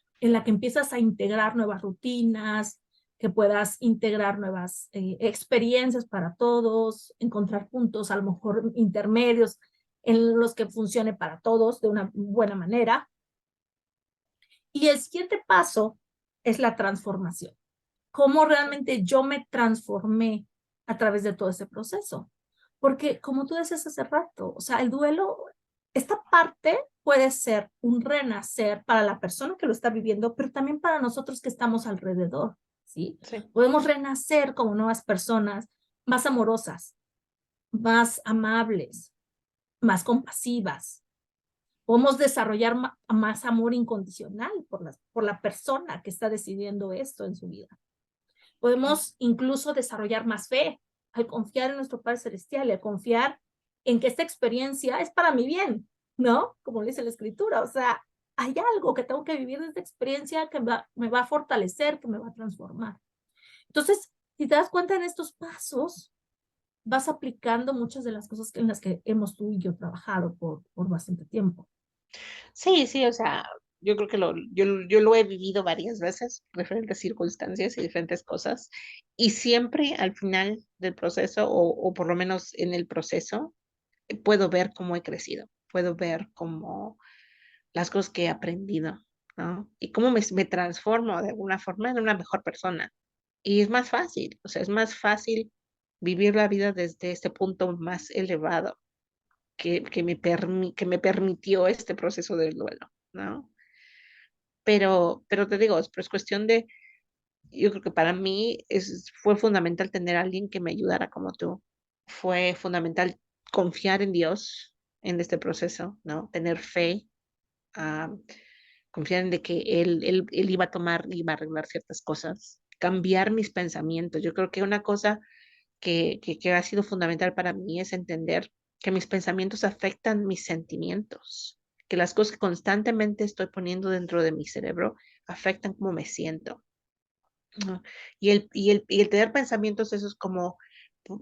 empiezas a integrar nuevas rutinas, que puedas integrar nuevas experiencias para todos, encontrar puntos a lo mejor intermedios en los que funcione para todos de una buena manera. Y el siguiente paso es la transformación. ¿Cómo realmente yo me transformé a través de todo ese proceso? Porque como tú decías hace rato, o sea, el duelo, esta parte puede ser un renacer para la persona que lo está viviendo, pero también para nosotros que estamos alrededor, ¿sí? Sí. Podemos renacer como nuevas personas, más amorosas, más amables, más compasivas, Podemos desarrollar más amor incondicional por la persona que está decidiendo esto en su vida. Podemos incluso desarrollar más fe al confiar en nuestro Padre Celestial, al confiar en que esta experiencia es para mi bien, ¿no? Como dice la Escritura, o sea, hay algo que tengo que vivir de esta experiencia que me va a fortalecer, que me va a transformar. Entonces, si te das cuenta en estos pasos, vas aplicando muchas de las cosas en las que hemos tú y yo trabajado por bastante tiempo. Sí, sí, o sea, yo creo que yo lo he vivido varias veces, diferentes circunstancias y diferentes cosas, y siempre al final del proceso, o por lo menos en el proceso, puedo ver cómo he crecido, puedo ver cómo las cosas que he aprendido, ¿no? Y cómo me transformo de alguna forma en una mejor persona. Y es más fácil, o sea, es más fácil vivir la vida desde este punto más elevado que me permitió este proceso del duelo, ¿no? Pero te digo, es cuestión de, yo creo que para mí fue fundamental tener a alguien que me ayudara como tú. Fue fundamental confiar en Dios en este proceso, ¿no? Tener fe, ah, confiar en de que él iba a tomar, iba a arreglar ciertas cosas, cambiar mis pensamientos. Yo creo que una cosa que ha sido fundamental para mí es entender que mis pensamientos afectan mis sentimientos, que las cosas que constantemente estoy poniendo dentro de mi cerebro afectan cómo me siento. ¿No? Y el tener pensamientos, eso es como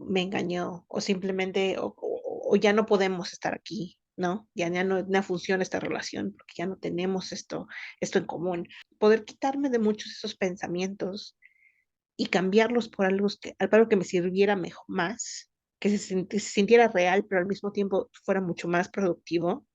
me engañó, o simplemente, o ya no podemos estar aquí, ¿no? Ya no funciona esta relación, porque ya no tenemos esto en común. Poder quitarme de muchos esos pensamientos y cambiarlos por algo que me sirviera mejor, más, que se sintiera real, pero al mismo tiempo fuera mucho más productivo,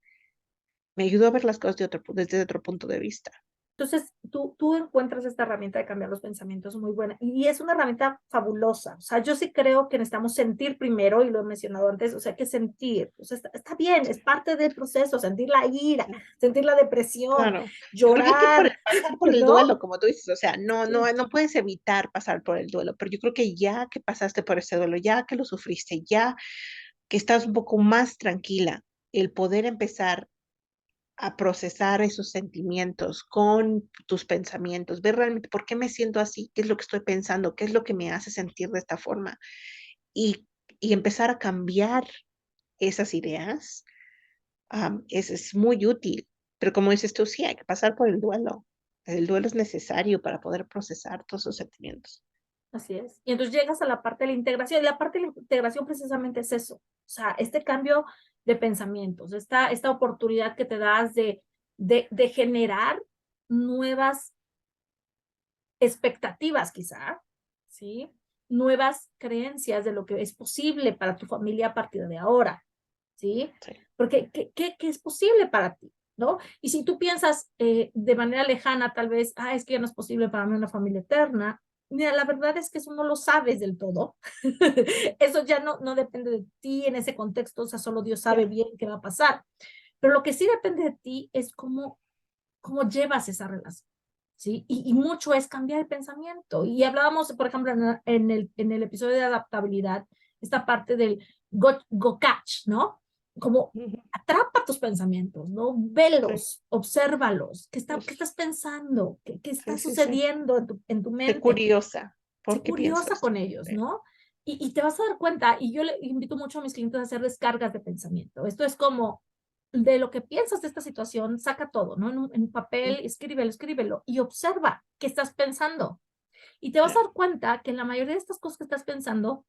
me ayudó a ver las cosas desde otro punto de vista. Entonces, tú encuentras esta herramienta de cambiar los pensamientos muy buena y es una herramienta fabulosa. O sea, yo sí creo que necesitamos sentir primero, y lo he mencionado antes, o sea, hay que sentir. O sea, está bien, es parte del proceso, sentir la ira, sentir la depresión, Claro, yo creo que hay que llorar, pasar por el ¿no? duelo, como tú dices, o sea, Sí, no puedes evitar pasar por el duelo, pero yo creo que ya que pasaste por ese duelo, ya que lo sufriste, ya que estás un poco más tranquila, el poder empezar a procesar esos sentimientos con tus pensamientos, ver realmente por qué me siento así, qué es lo que estoy pensando, qué es lo que me hace sentir de esta forma y, y empezar a cambiar esas ideas, es muy útil. Pero como dices tú, sí, hay que pasar por el duelo. El duelo es necesario para poder procesar todos esos sentimientos. así es. Y entonces llegas a la parte de la integración, y la parte de la integración precisamente es eso. O sea, este cambio de pensamientos, esta oportunidad que te das de generar nuevas expectativas quizá, ¿sí? Nuevas creencias de lo que es posible para tu familia a partir de ahora, ¿sí? Sí, Porque, ¿qué es posible para ti? ¿No? Y si tú piensas de manera lejana, tal vez, es que ya no es posible para mí una familia eterna, mira, la verdad es que eso no lo sabes del todo. Eso ya no depende de ti en ese contexto, o sea, solo Dios sabe ya, bien qué va a pasar. Pero lo que sí depende de ti es cómo llevas esa relación. ¿Sí? Y mucho es cambiar el pensamiento. Y hablábamos, por ejemplo, en el episodio de adaptabilidad, esta parte del go catch, ¿no? Como ujú, atrapa tus pensamientos, ¿no? sí, Velos, obsérvalos. ¿Qué pues, estás pensando? ¿Qué está sí, sí, sí. sucediendo en tu Sé mente? curiosa, Sé ¿por qué curiosa piensas? con ellos, Sí, ¿no? Y te vas a dar cuenta, y yo le invito mucho a mis clientes a hacer descargas de pensamiento. Esto es como, de lo que piensas de esta situación, saca todo, ¿no? En papel, sí, escríbelo y observa qué estás pensando. Y te vas a ya, dar cuenta que la mayoría de estas cosas que estás pensando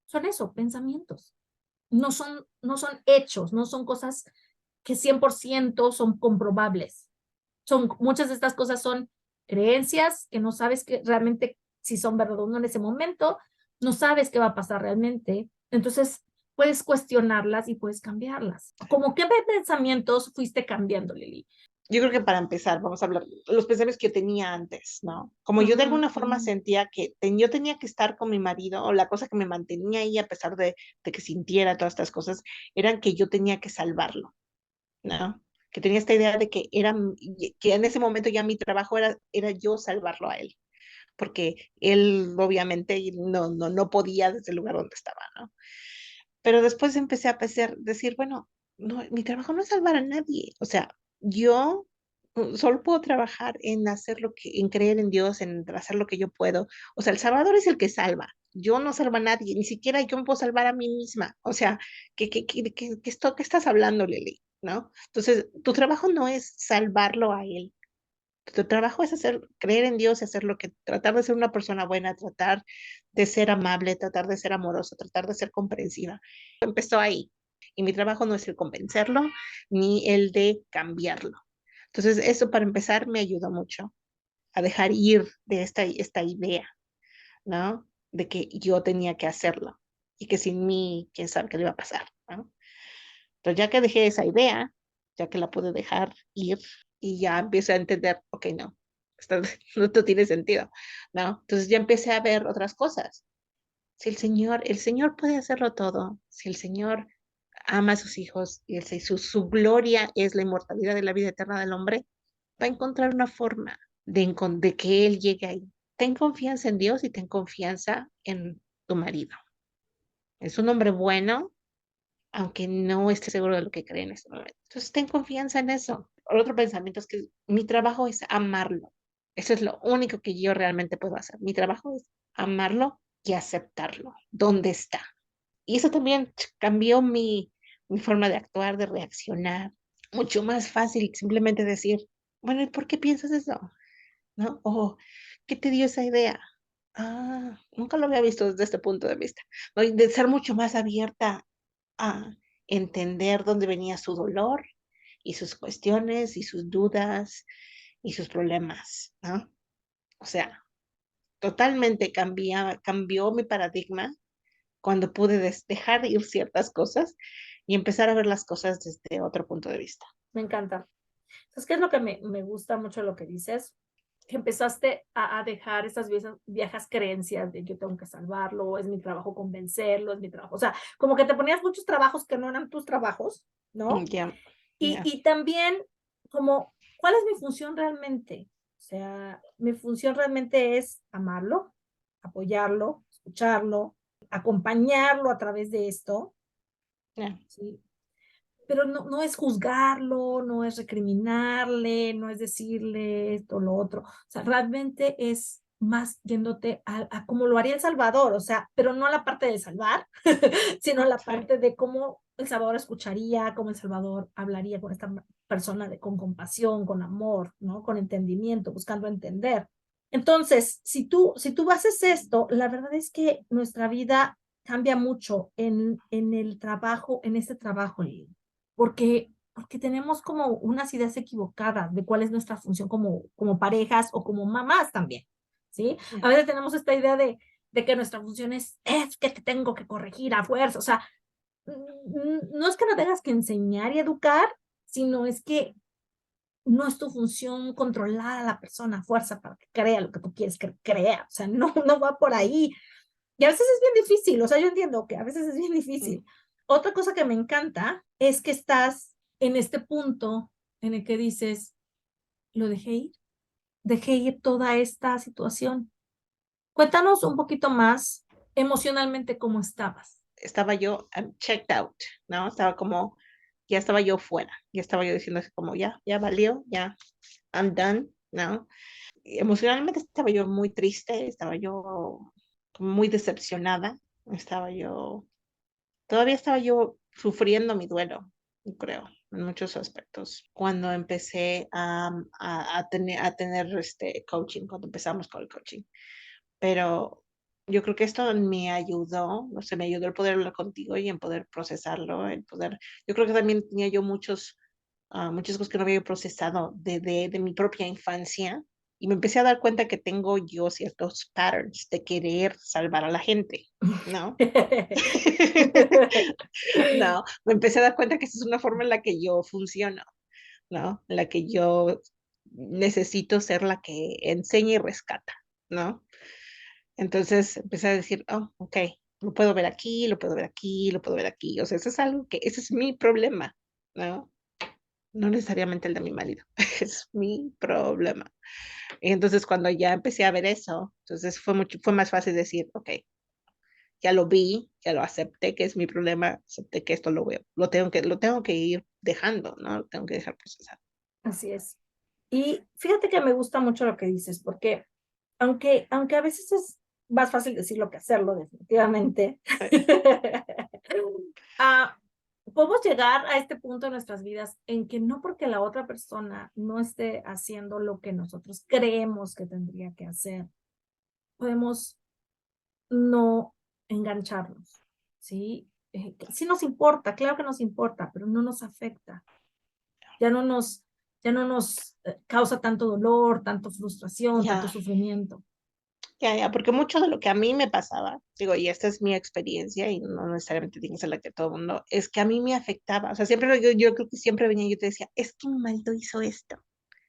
son eso, pensamientos. No son hechos, no son cosas que 100% son comprobables. Muchas de estas cosas son creencias que no sabes que realmente si son verdad o no en ese momento, no sabes qué va a pasar realmente. Entonces, puedes cuestionarlas y puedes cambiarlas. ¿Cómo qué pensamientos fuiste cambiando, Lili? yo creo que para empezar, vamos a hablar los pensamientos que yo tenía antes, ¿no? Como yo de Ujú, alguna forma sentía que yo tenía que estar con mi marido, o la cosa que me mantenía ahí a pesar de que sintiera todas estas cosas, eran que yo tenía que salvarlo, ¿no? Que tenía esta idea de que en ese momento ya mi trabajo era yo salvarlo a él, porque él obviamente no podía desde el lugar donde estaba, ¿no? Pero después empecé a decir, bueno, no, mi trabajo no es salvar a nadie. O sea, yo solo puedo trabajar en hacer en creer en Dios, en hacer lo que yo puedo. O sea, el Salvador es el que salva. Yo no salvo a nadie, ni siquiera yo me puedo salvar a mí misma. O sea, ¿qué estás hablando, Lili? ¿No? Entonces, tu trabajo no es salvarlo a él. Tu trabajo es creer en Dios y hacer tratar de ser una persona buena, tratar de ser amable, tratar de ser amoroso, tratar de ser comprensiva. Empezó ahí. Y mi trabajo no es el convencerlo ni el de cambiarlo. Entonces, eso para empezar me ayudó mucho a dejar ir de esta idea, ¿no? De que yo tenía que hacerlo y que sin mí, quién sabe qué le iba a pasar, ¿no? Entonces, ya que dejé esa idea, ya que la pude dejar ir y ya empiezo a entender, ok, no, esto no tiene sentido, ¿no? Entonces ya empecé a ver otras cosas. Si el Señor puede hacerlo todo, si el Señor ama a sus hijos y su gloria es la inmortalidad de la vida eterna del hombre, va a encontrar una forma de que Él llegue ahí. Ten confianza en Dios y ten confianza en tu marido. Es un hombre bueno, aunque no esté seguro de lo que cree en este momento. Entonces, ten confianza en eso. El otro pensamiento es que mi trabajo es amarlo. Eso es lo único que yo realmente puedo hacer. Mi trabajo es amarlo y aceptarlo, donde está. Y eso también cambió mi forma de actuar, de reaccionar. Mucho más fácil simplemente decir, bueno, ¿y por qué piensas eso? ¿No? O, ¿qué te dio esa idea? Ah, nunca lo había visto desde este punto de vista. ¿No? Y de ser mucho más abierta a entender dónde venía su dolor y sus cuestiones y sus dudas y sus problemas, ¿no? O sea, totalmente cambió mi paradigma cuando pude dejar ir ciertas cosas y empezar a ver las cosas desde otro punto de vista. Me encanta. ¿Sabes qué es lo que me gusta mucho lo que dices? Que empezaste a dejar esas viejas creencias de yo tengo que salvarlo, es mi trabajo convencerlo, es mi trabajo. O sea, como que te ponías muchos trabajos que no eran tus trabajos, ¿no? Ya, Y, ya, y también como, ¿cuál es mi función realmente? O sea, mi función realmente es amarlo, apoyarlo, escucharlo, acompañarlo a través de esto, ya. ¿sí? Pero no es juzgarlo, no es recriminarle, no es decirle esto o lo otro. O sea, realmente es más yéndote a cómo lo haría El Salvador, o sea, pero no a la parte de salvar, sino a la Sí. parte de cómo El Salvador escucharía, cómo El Salvador hablaría con esta persona con compasión, con amor, ¿no? Con entendimiento, buscando entender. Entonces, si tú haces esto, la verdad es que nuestra vida cambia mucho en el trabajo, en este trabajo, porque tenemos como unas ideas equivocadas de cuál es nuestra función como parejas o como mamás también, ¿sí? Ya. A veces tenemos esta idea de que nuestra función es que te tengo que corregir a fuerza, o sea, no es que no tengas que enseñar y educar, sino es que no es tu función controlar a la persona a fuerza para que crea lo que tú quieres que crea, o sea, no va por ahí. Y a veces es bien difícil, o sea, yo entiendo que a veces es bien Mm. difícil. Otra cosa que me encanta es que estás en este punto en el que dices, lo dejé ir toda esta situación. Cuéntanos un poquito más emocionalmente cómo estabas. Estaba yo checked out, ¿no? Ya estaba yo fuera, ya estaba yo diciendo así como, ya valió, ya, I'm done, ¿no? Y emocionalmente estaba yo muy triste, estaba yo muy decepcionada, todavía estaba yo sufriendo mi duelo, creo, en muchos aspectos. Cuando empecé a tener este coaching, cuando empezamos con el coaching, pero yo creo que esto me ayudó, no sé, me ayudó el poder hablar contigo y en poder procesarlo, yo creo que también tenía yo muchas cosas que no había procesado de mi propia infancia y me empecé a dar cuenta que tengo yo ciertos patterns de querer salvar a la gente, ¿no? No, me empecé a dar cuenta que esa es una forma en la que yo funciono, ¿no? En la que yo necesito ser la que enseña y rescata, ¿no? Entonces empecé a decir, oh, ok, lo puedo ver aquí, lo puedo ver aquí, lo puedo ver aquí. O sea, ese es mi problema, ¿no? No necesariamente el de mi marido, es mi problema. Y entonces cuando ya empecé a ver eso, entonces fue más fácil decir, ok, ya lo vi, ya lo acepté que es mi problema, acepté que esto lo tengo que ir dejando, ¿no? Lo tengo que dejar procesar. Así es. Y fíjate que me gusta mucho lo que dices, porque aunque a veces es más fácil decirlo que hacerlo, definitivamente, ah, podemos llegar a este punto en nuestras vidas en que no porque la otra persona no esté haciendo lo que nosotros creemos que tendría que hacer, podemos no engancharnos, ¿sí? Sí nos importa, claro que nos importa, pero no nos afecta. Ya no nos, ya no nos causa tanto dolor, tanto frustración, tanto Ya, sufrimiento. ya, porque mucho de lo que a mí me pasaba, digo, y esta es mi experiencia y no necesariamente tiene que ser la que todo el mundo, es que a mí me afectaba, o sea, siempre yo creo que siempre venía y yo te decía, es que mi marido hizo esto,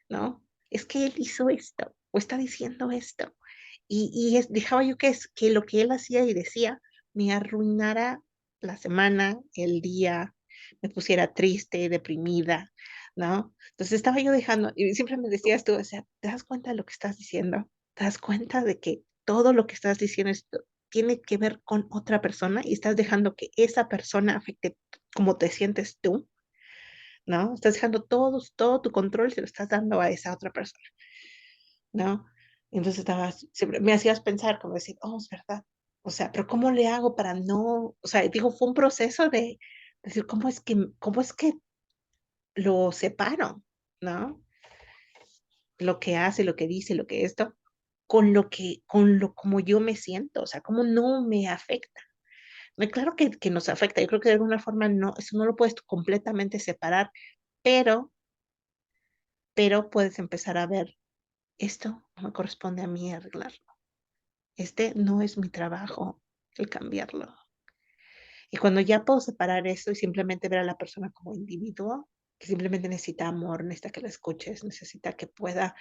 ¿no? Es que él hizo esto, o está diciendo esto, dejaba yo que lo que él hacía y decía me arruinara la semana, el día, me pusiera triste, deprimida, ¿no? Entonces estaba yo dejando, y siempre me decías tú, o sea, ¿te das cuenta de lo que estás diciendo? ¿Te das cuenta de que todo lo que estás diciendo tiene que ver con otra persona y estás dejando que esa persona afecte cómo te sientes tú? ¿No? Estás dejando todo tu control, se lo estás dando a esa otra persona, ¿no? Entonces siempre me hacías pensar, como decir, oh, es verdad. O sea, pero ¿cómo le hago para no? O sea, digo, fue un proceso de decir, cómo es que lo separo, ¿no? Lo que hace, lo que dice, lo que esto, como yo me siento, o sea, cómo no me afecta. Claro que nos afecta, yo creo que de alguna forma no, eso no lo puedes completamente separar, pero, pero puedes empezar a ver, esto no me corresponde a mí arreglarlo. Este no es mi trabajo el cambiarlo. Y cuando ya puedo separar eso y simplemente ver a la persona como individuo, que simplemente necesita amor, necesita que la escuches, necesita que pueda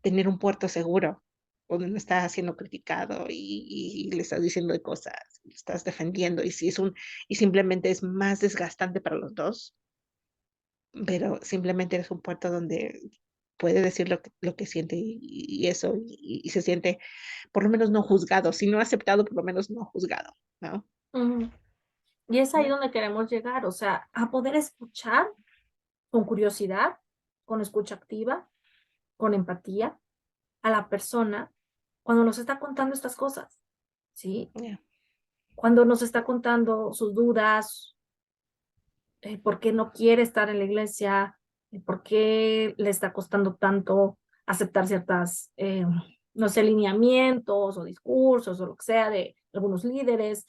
tener un puerto seguro, donde no está siendo criticado y le estás diciendo de cosas, le estás defendiendo, y simplemente es más desgastante para los dos, pero simplemente eres un puerto donde puede decir lo que siente y eso, y se siente por lo menos no juzgado, si no aceptado, por lo menos no juzgado, ¿no? Ujú. Y es ahí donde queremos llegar, o sea, a poder escuchar con curiosidad, con escucha activa, con empatía a la persona cuando nos está contando estas cosas, ¿sí? Yeah. Cuando nos está contando sus dudas, por qué no quiere estar en la iglesia, por qué le está costando tanto aceptar ciertas, no sé, lineamientos o discursos o lo que sea de algunos líderes,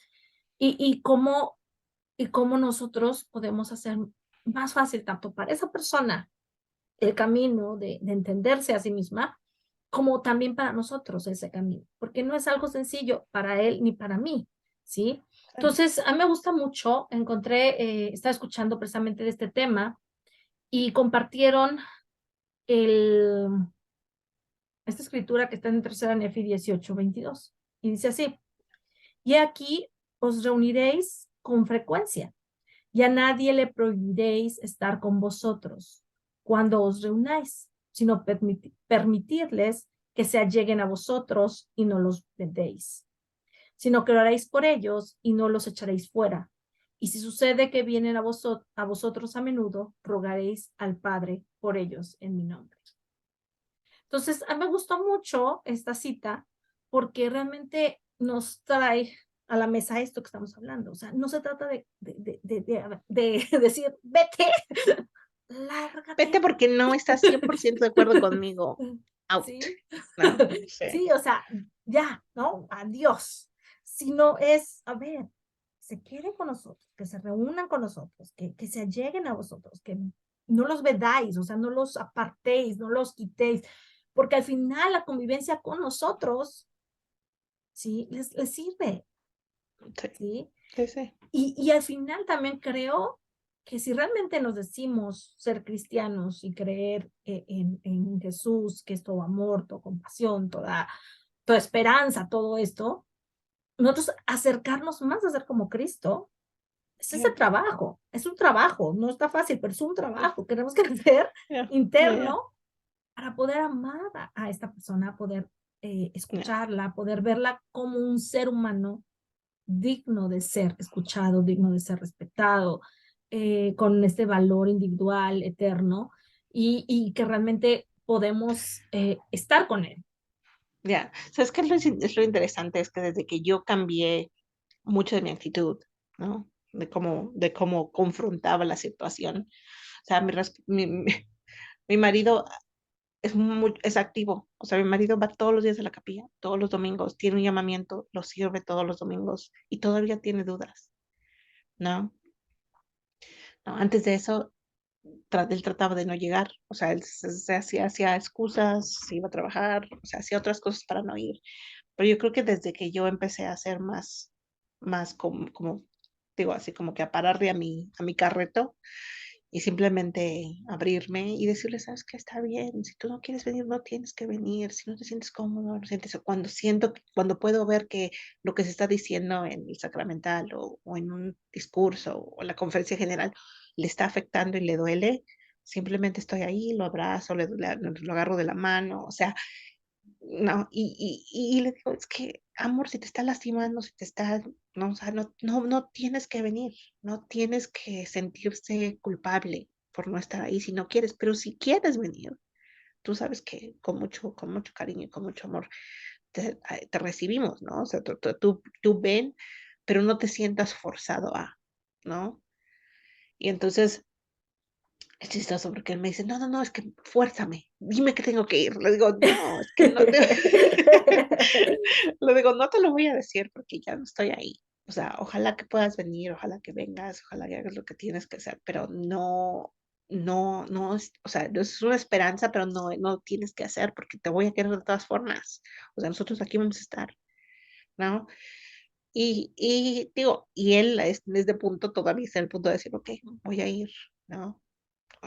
y, y cómo, y cómo nosotros podemos hacer más fácil tanto para esa persona el camino de entenderse a sí misma, como también para nosotros ese camino, porque no es algo sencillo para él ni para mí, ¿sí? Entonces, a mí me gusta mucho, estaba escuchando precisamente de este tema y compartieron el, esta escritura que está en tercera Nefi 18:22 y dice así, y aquí os reuniréis con frecuencia y a nadie le prohibiréis estar con vosotros cuando os reunáis, sino permitirles que se alleguen a vosotros y no los vendéis, sino que oraréis por ellos y no los echaréis fuera. Y si sucede que vienen a vosotros a menudo, rogaréis al Padre por ellos en mi nombre. Entonces, a mí me gustó mucho esta cita porque realmente nos trae a la mesa esto que estamos hablando. O sea, no se trata de decir, vete, Vete lárgate. porque no estás 100% de acuerdo conmigo. Out, Sí, ¿no? Sí, sí, o sea, ya, ¿no? Adiós. Sino es, a ver, se queden con nosotros, que se reúnan con nosotros, que se alleguen a vosotros, que no los vedáis, o sea, no los apartéis, no los quitéis, porque al final la convivencia con nosotros, ¿sí? Les sirve, sí, ¿sí? sí, sí. Y al final también creo que si realmente nos decimos ser cristianos y creer en Jesús, que es todo amor, toda compasión, toda esperanza, todo esto, nosotros acercarnos más a ser como Cristo, es ese Yeah, trabajo, es un trabajo, no está fácil, pero es un trabajo que tenemos que hacer yeah, yeah, yeah, interno para poder amar a esta persona, poder yeah. escucharla, poder verla como un ser humano digno de ser escuchado, digno de ser respetado, con este valor individual eterno y que realmente podemos estar con él. Ya, ¿sabes qué es lo interesante? Es que desde que yo cambié mucho de mi actitud, ¿no? De cómo confrontaba la situación. O sea, mi marido es activo. O sea, mi marido va todos los días a la capilla, todos los domingos, tiene un llamamiento, lo sirve todos los domingos y todavía tiene dudas, ¿no? No, antes de eso, él trataba de no llegar, o sea, él hacía excusas, se iba a trabajar, o sea, hacía otras cosas para no ir. Pero yo creo que desde que yo empecé a hacer más como digo, así como que a pararle a mi carreto y simplemente abrirme y decirle, sabes que está bien, si tú no quieres venir, no tienes que venir, si no te sientes cómodo, no sientes, cuando puedo ver que lo que se está diciendo en el sacramental o en un discurso o en la conferencia general le está afectando y le duele, simplemente estoy ahí, lo abrazo, lo agarro de la mano, o sea, no, y le digo, es que, amor, si te está lastimando, si te está, no, o sea, no tienes que venir, no tienes que sentirse culpable por no estar ahí si no quieres, pero si quieres venir, tú sabes que con mucho cariño y con mucho amor te recibimos, ¿no? O sea, tú ven, pero no te sientas forzado a, ¿no? Y entonces es chistoso porque él me dice, no, es que fuérzame, dime que tengo que ir. Le digo, no, es que no te... Le digo, no te lo voy a decir porque ya no estoy ahí. O sea, ojalá que puedas venir, ojalá que vengas, ojalá que hagas lo que tienes que hacer, pero no, o sea, es una esperanza, pero no tienes que hacer porque te voy a querer de todas formas. O sea, nosotros aquí vamos a estar, ¿no? Y digo, y él en este punto todavía está en el punto de decir, ok, voy a ir, ¿no?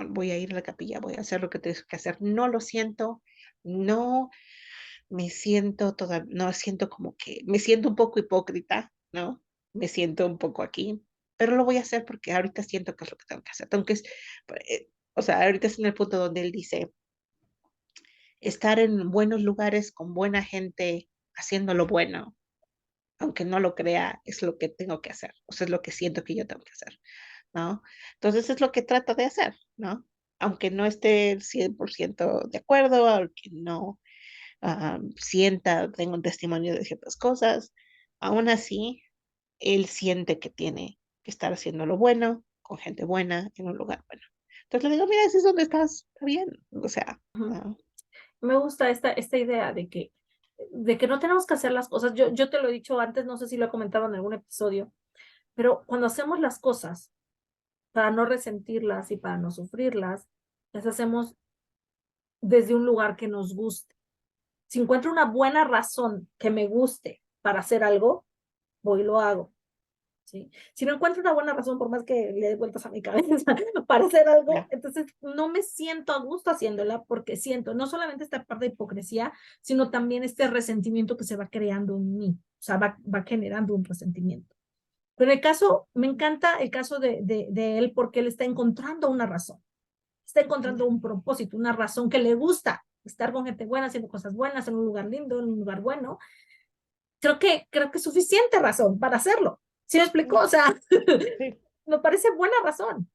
Voy a ir a la capilla, voy a hacer lo que tengo que hacer. No lo siento, no me siento no siento como que, me siento un poco hipócrita, ¿no? Me siento un poco aquí, pero lo voy a hacer porque ahorita siento que es lo que tengo que hacer. O sea, ahorita es en el punto donde él dice, estar en buenos lugares con buena gente, haciendo lo bueno, aunque no lo crea, es lo que tengo que hacer, o sea, es lo que siento que yo tengo que hacer, ¿no? Entonces es lo que trato de hacer, ¿no? Aunque no esté 100% de acuerdo, aunque no tengo un testimonio de ciertas cosas, aún así, él siente que tiene que estar haciendo lo bueno, con gente buena, en un lugar bueno. Entonces le digo, mira, ese es donde estás, está bien, o sea, ¿no? Me gusta esta idea de que no tenemos que hacer las cosas. Yo te lo he dicho antes, no sé si lo he comentado en algún episodio, pero cuando hacemos las cosas para no resentirlas y para no sufrirlas, las hacemos desde un lugar que nos guste. Si encuentro una buena razón que me guste para hacer algo, voy y lo hago. ¿Sí? Si no encuentro una buena razón, por más que le dé vueltas a mi cabeza para hacer algo, Ya. entonces no me siento a gusto haciéndola porque siento no solamente esta parte de hipocresía, sino también este resentimiento que se va creando en mí, o sea, va generando un resentimiento. Pero en el caso, me encanta el caso de él porque él está encontrando una razón, está encontrando un propósito, una razón que le gusta estar con gente buena, haciendo cosas buenas, en un lugar lindo, en un lugar bueno. Creo que es suficiente razón para hacerlo. ¿Sí me explicó? O sea, Sí. me parece buena razón.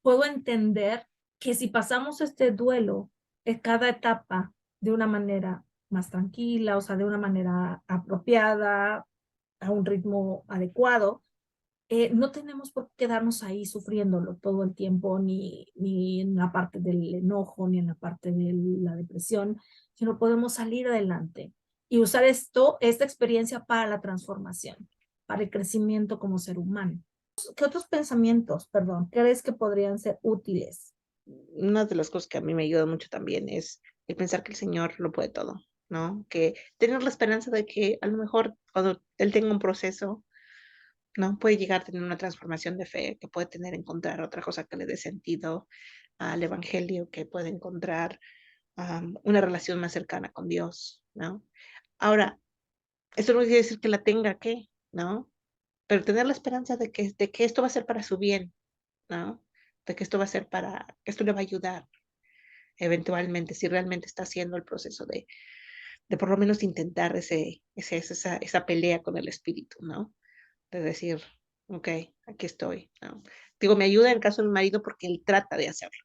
Puedo entender que si pasamos este duelo en cada etapa de una manera más tranquila, o sea, de una manera apropiada, a un ritmo adecuado, no tenemos por qué quedarnos ahí sufriéndolo todo el tiempo, ni en la parte del enojo, ni en la parte de la depresión, sino podemos salir adelante y usar esta experiencia para la transformación, para el crecimiento como ser humano. ¿Qué otros pensamientos, perdón, crees que podrían ser útiles? Una de las cosas que a mí me ayuda mucho también es el pensar que el Señor lo puede todo, ¿no? Que tener la esperanza de que a lo mejor cuando Él tenga un proceso, ¿no? Puede llegar a tener una transformación de fe, que puede encontrar otra cosa que le dé sentido al Evangelio, que puede encontrar una relación más cercana con Dios, ¿no? Ahora, esto no quiere decir que la tenga que, ¿no? Pero tener la esperanza de que esto va a ser para su bien, ¿no? De que esto va a ser que esto le va a ayudar eventualmente, si realmente está haciendo el proceso de por lo menos intentar esa pelea con el espíritu, ¿no? de decir, ok, aquí estoy, ¿no? Digo, me ayuda en el caso de mi marido porque él trata de hacerlo.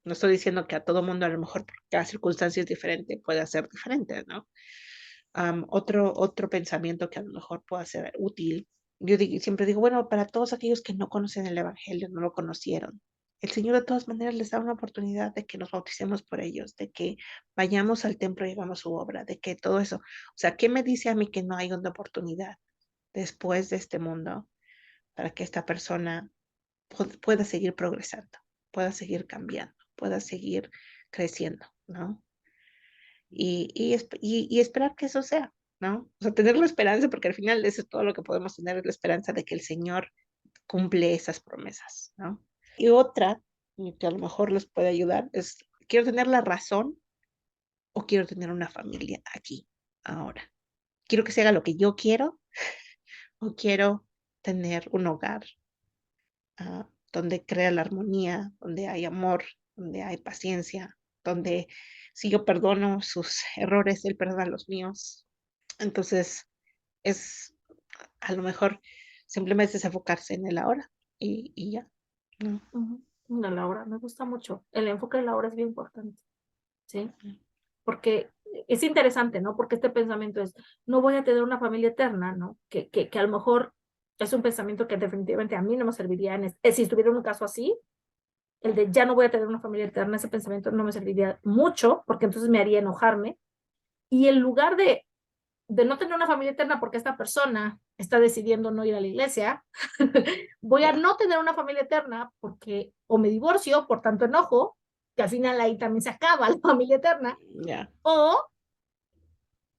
No estoy diciendo que a todo mundo, a lo mejor, porque cada circunstancia es diferente, puede ser diferente, ¿no? Otro pensamiento que a lo mejor pueda ser útil. Siempre digo, bueno, para todos aquellos que no conocen el Evangelio, no lo conocieron, el Señor de todas maneras les da una oportunidad de que nos bauticemos por ellos, de que vayamos al templo y hagamos su obra, de que todo eso. O sea, ¿qué me dice a mí que no hay una oportunidad después de este mundo para que esta persona pueda seguir progresando, pueda seguir cambiando, pueda seguir creciendo, ¿no? Y esperar que eso sea, ¿no? O sea, tener la esperanza, porque al final eso es todo lo que podemos tener, es la esperanza de que el Señor cumple esas promesas, ¿no? Y otra, y que a lo mejor les puede ayudar, es, quiero tener la razón o quiero tener una familia aquí, ahora. Quiero que se haga lo que yo quiero o quiero tener un hogar donde crea la armonía, donde hay amor, donde hay paciencia, donde si yo perdono sus errores, él perdona los míos. Entonces, es a lo mejor simplemente es enfocarse en el ahora y ya, ¿no? Ujú. No, Laura, me gusta mucho. El enfoque de Laura es bien importante, ¿sí? Porque es interesante, ¿no? Porque este pensamiento es, no voy a tener una familia eterna, ¿no? Que a lo mejor es un pensamiento que definitivamente a mí no me serviría si estuviera en un caso así, el de ya no voy a tener una familia eterna, ese pensamiento no me serviría mucho, porque entonces me haría enojarme. Y en lugar de no tener una familia eterna porque esta persona está decidiendo no ir a la iglesia, voy a Ya, no tener una familia eterna porque o me divorcio por tanto enojo, que al final ahí también se acaba la familia eterna, ya, o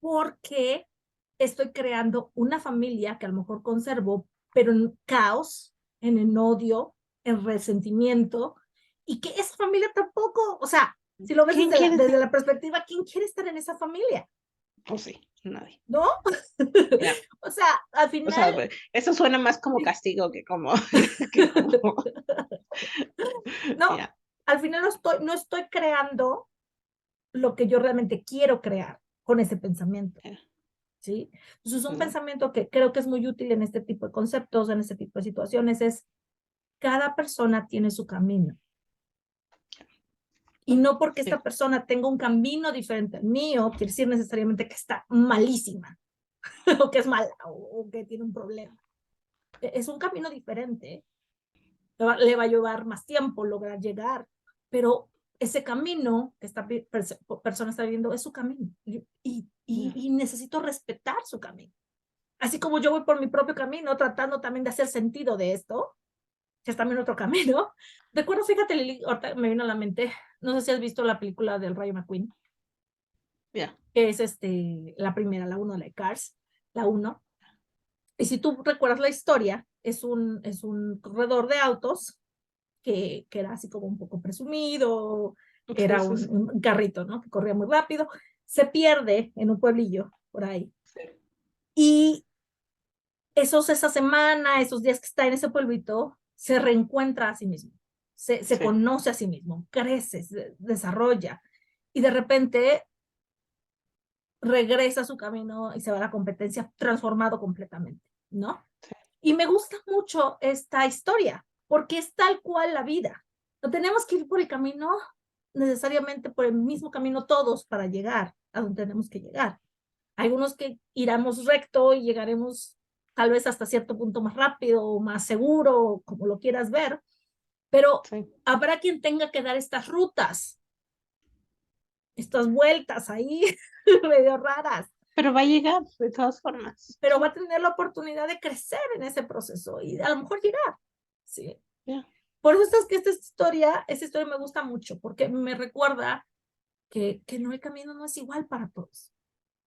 porque estoy creando una familia que a lo mejor conservo, pero en caos, en odio, en resentimiento, y que esa familia tampoco, o sea, si lo ves ¿quién quiere? desde la perspectiva, ¿quién quiere estar en esa familia? Pues sí, nadie. ¿No? Ya. O sea, al O sea, final, eso suena más como castigo que como, no, ya, al final no estoy creando lo que yo realmente quiero crear con ese pensamiento, ya, ¿sí? Entonces, un no, pensamiento que creo que es muy útil en este tipo de conceptos, en este tipo de situaciones, es cada persona tiene su camino. Y no porque sí, esta persona tenga un camino diferente al mío, quiere decir necesariamente que está malísima, o que es mala, o que tiene un problema. Es un camino diferente. Le va a llevar más tiempo lograr llegar, pero ese camino que esta persona está viviendo es su camino. ya, Y necesito respetar su camino. Así como yo voy por mi propio camino, tratando también de hacer sentido de esto, que es también otro camino. Recuerdo, fíjate, Lili, ahorita me vino a la mente, no sé si has visto la película del Rayo McQueen, ya, que es la primera, la 1 la de Cars, la uno. Y si tú recuerdas la historia, es un corredor de autos que era así como un poco presumido, sí, era sí, sí, un carrito, ¿no? Que corría muy rápido, se pierde en un pueblillo por ahí. sí, Y esa semana, esos días que está en ese pueblito, se reencuentra a sí mismo, se sí, conoce a sí mismo, crece, se desarrolla y de repente regresa a su camino y se va a la competencia transformado completamente, ¿no? Y me gusta mucho esta historia porque es tal cual la vida. No tenemos que ir por el camino necesariamente por el mismo camino todos para llegar a donde tenemos que llegar. Algunos que iremos recto y llegaremos tal vez hasta cierto punto más rápido o más seguro, como lo quieras ver, pero sí. habrá quien tenga que dar estas rutas, estas vueltas ahí medio raras, Pero va a llegar de todas formas. pero va Sí, a tener la oportunidad de crecer en ese proceso y a lo mejor llegar, ¿sí? ya, Por eso es que esta historia me gusta mucho, porque me recuerda que no, el camino no es igual para todos.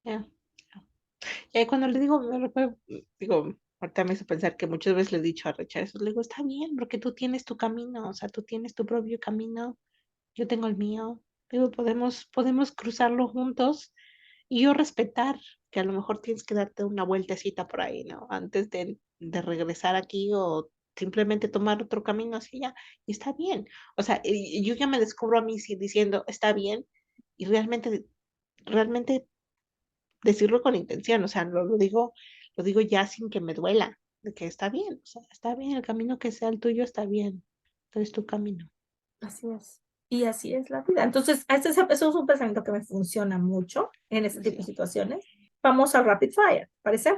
ya. Y ahí cuando le digo, me recuerdo, digo, ahorita me hizo pensar que muchas veces le he dicho a Richard eso, le digo, está bien, porque tú tienes tu camino, o sea, tú tienes tu propio camino, yo tengo el mío, digo, podemos cruzarlo juntos y yo respetar que a lo mejor tienes que darte una vueltecita por ahí, ¿no? Antes de regresar aquí o simplemente tomar otro camino hacia allá, y está bien. O sea, y yo ya me descubro a mí diciendo, está bien, y realmente decirlo con intención, o sea, lo digo ya sin que me duela, de que está bien, o sea, está bien, el camino que sea el tuyo está bien, es tu camino. Así es. Y así es la vida. Entonces, eso es un pensamiento que me funciona mucho en este tipo de Sí, situaciones. Vamos al rapid fire, ¿parece?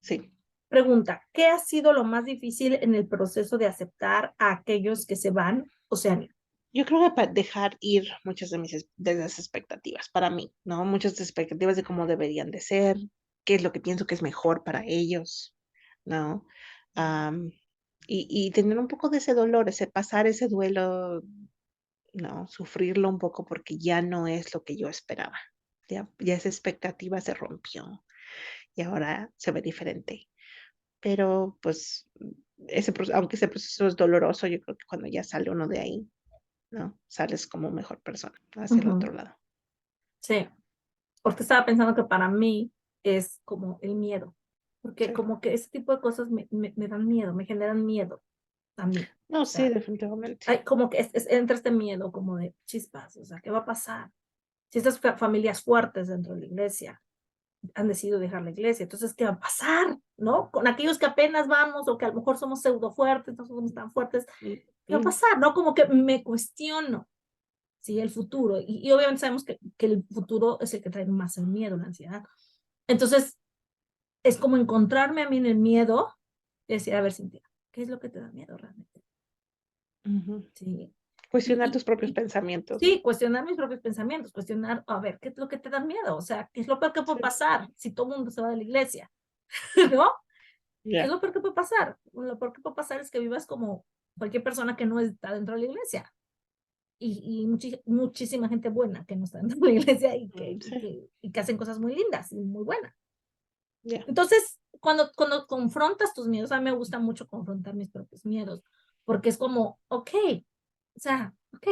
sí. Pregunta, ¿qué ha sido lo más difícil en el proceso de aceptar a aquellos que se van o se han ido? Yo creo que para dejar ir muchas de las expectativas para mí, ¿no? Muchas expectativas de cómo deberían de ser, qué es lo que pienso que es mejor para ellos, ¿no? Am, y tener un poco de ese dolor, ese pasar ese duelo, ¿no? Sufrirlo un poco porque ya no es lo que yo esperaba. Ya esa expectativa se rompió y ahora se ve diferente. Pero pues aunque ese proceso es doloroso, yo creo que cuando ya sale uno de ahí, ¿no? Sales como mejor persona hacia el Ujú. otro lado. Sí, porque estaba pensando que para mí es como el miedo, porque Sí. como que ese tipo de cosas me dan miedo, me generan miedo a mí. No, O sí, sea, definitivamente. hay como que entra este miedo como de chispas, o sea, ¿qué va a pasar? Si estas familias fuertes dentro de la iglesia han decidido dejar la iglesia, entonces, ¿qué va a pasar? ¿No? Con aquellos que apenas vamos o que a lo mejor somos pseudo fuertes, no somos tan fuertes, Mm, ¿qué va a mm, pasar? ¿No? Como que me cuestiono, ¿sí? El futuro. Y obviamente sabemos que el futuro es el que trae más el miedo, la ansiedad. Entonces, es como encontrarme a mí en el miedo y decir, a ver, Cintia, ¿qué es lo que te da miedo realmente? ujú. Sí. Cuestionar Y, tus propios y pensamientos, ¿no? sí, cuestionar mis propios pensamientos, cuestionar, a ver, ¿qué es lo que te da miedo? O sea, ¿qué es lo peor que puede Sí. pasar si todo el mundo se va de la iglesia? ¿No? ¿Qué es Ya. lo peor que puede pasar? Lo peor que puede pasar es que vivas como cualquier persona que no está dentro de la iglesia. Y muchísima gente buena que no está dentro de la iglesia Sí, y que hacen cosas muy lindas y muy buenas. ya. Entonces, cuando confrontas tus miedos, a mí me gusta mucho confrontar mis propios miedos, porque es como, ok, o sea, ok,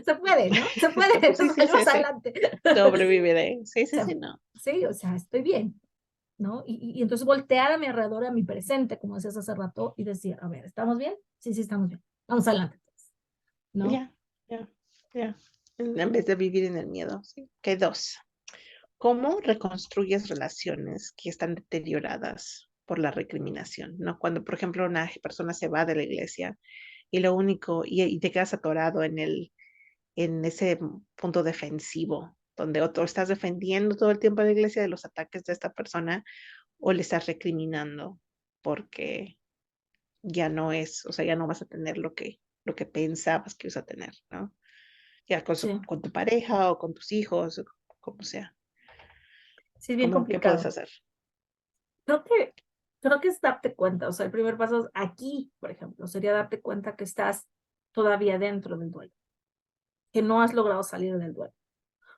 se puede, ¿no? Se puede, Sí, sí, salimos sí, sí. adelante. Sobreviviré. Sí, O sí, sea, sí, no. sí, o sea, estoy bien, ¿no? Y entonces voltear a mi alrededor, a mi presente, como decías hace rato, y decir, a ver, ¿estamos bien? Sí, sí, estamos bien. Vamos adelante, pues, ¿no? Ya, ya, ya. En vez de vivir en el miedo, sí. Que dos. ¿Cómo reconstruyes relaciones que están deterioradas por la recriminación? ¿No? Cuando, por ejemplo, una persona se va de la iglesia y lo único, y te quedas atorado en ese punto defensivo, donde o estás defendiendo todo el tiempo a la iglesia de los ataques de esta persona o le estás recriminando porque ya no es, o sea, ya no vas a tener lo que pensabas que ibas a tener, ¿no? Ya Sí, con tu pareja o con tus hijos, o como sea. sí, es bien ¿Cómo, qué puedes complicado. hacer? Creo que, creo que es darte cuenta, o sea, el primer paso aquí, por ejemplo, sería darte cuenta que estás todavía dentro del duelo, que no has logrado salir del duelo.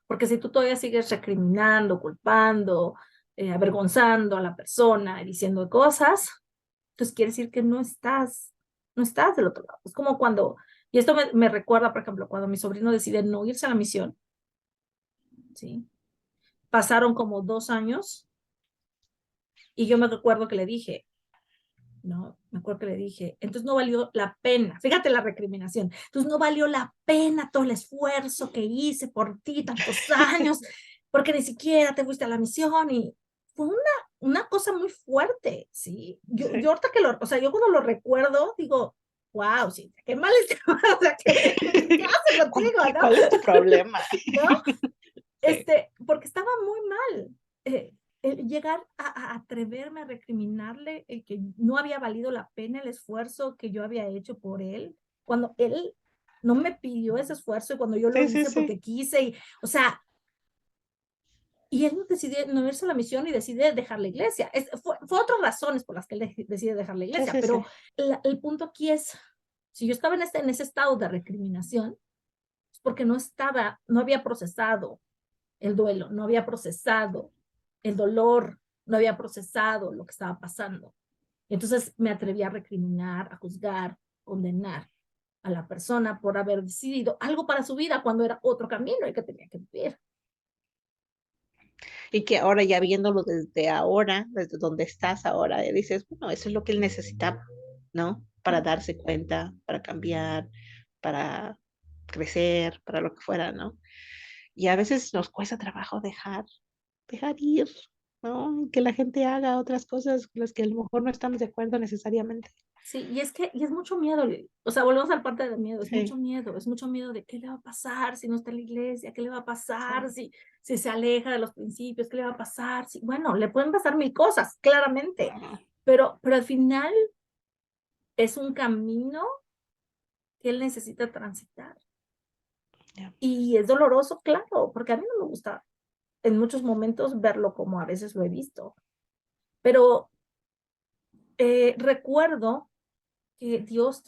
Porque si tú todavía sigues recriminando, culpando, avergonzando a la persona, diciendo cosas, entonces quiere decir que no estás del otro lado. Es como cuando, y esto me recuerda, por ejemplo, cuando mi sobrino decide no irse a la misión, ¿sí? Pasaron como 2 años y yo me recuerdo que le dije, no, me acuerdo que le dije, entonces no valió la pena, fíjate la recriminación, entonces no valió la pena todo el esfuerzo que hice por ti tantos años, porque ni siquiera te fuiste a la misión y fue una cosa muy fuerte, ¿sí? Yo Sí. ahorita o sea, yo cuando lo recuerdo, digo, wow, sí, qué mal o sea, ¿qué hace ¿Cuál, contigo, no? cuál es tu problema? ¿No? Sí, Porque estaba muy mal. El llegar a atreverme a recriminarle el que no había valido la pena el esfuerzo que yo había hecho por él, cuando él no me pidió ese esfuerzo y cuando yo lo sí, sí, hice sí. porque quise, o sea, y él decidió no irse a la misión y decide dejar la iglesia. Fue otras razones por las que él decide dejar la Sí, iglesia, sí, sí. pero el punto aquí es, si yo estaba en ese estado de recriminación, es porque no había procesado el duelo, no había procesado el dolor, no había procesado lo que estaba pasando. Entonces me atreví a recriminar, a juzgar, condenar a la persona por haber decidido algo para su vida cuando era otro camino el que tenía que vivir. Y que ahora ya viéndolo desde ahora, desde donde estás ahora, dices, bueno, eso es lo que él necesita, ¿no? Para darse cuenta, para cambiar, para crecer, para lo que fuera, ¿no? Y a veces nos cuesta trabajo dejar ir, ¿no? Y que la gente haga otras cosas con las que a lo mejor no estamos de acuerdo necesariamente. Sí, y es mucho miedo, o sea, volvemos al parte del miedo, Sí, es mucho miedo de qué le va a pasar si no está en la iglesia, qué le va a pasar sí, si se aleja de los principios, qué le va a pasar, si, bueno, le pueden pasar mil cosas, claramente, ajá, pero al final es un camino que él necesita transitar. ya, Y es doloroso, claro, porque a mí no me gusta en muchos momentos verlo como a veces lo he visto, pero recuerdo que Dios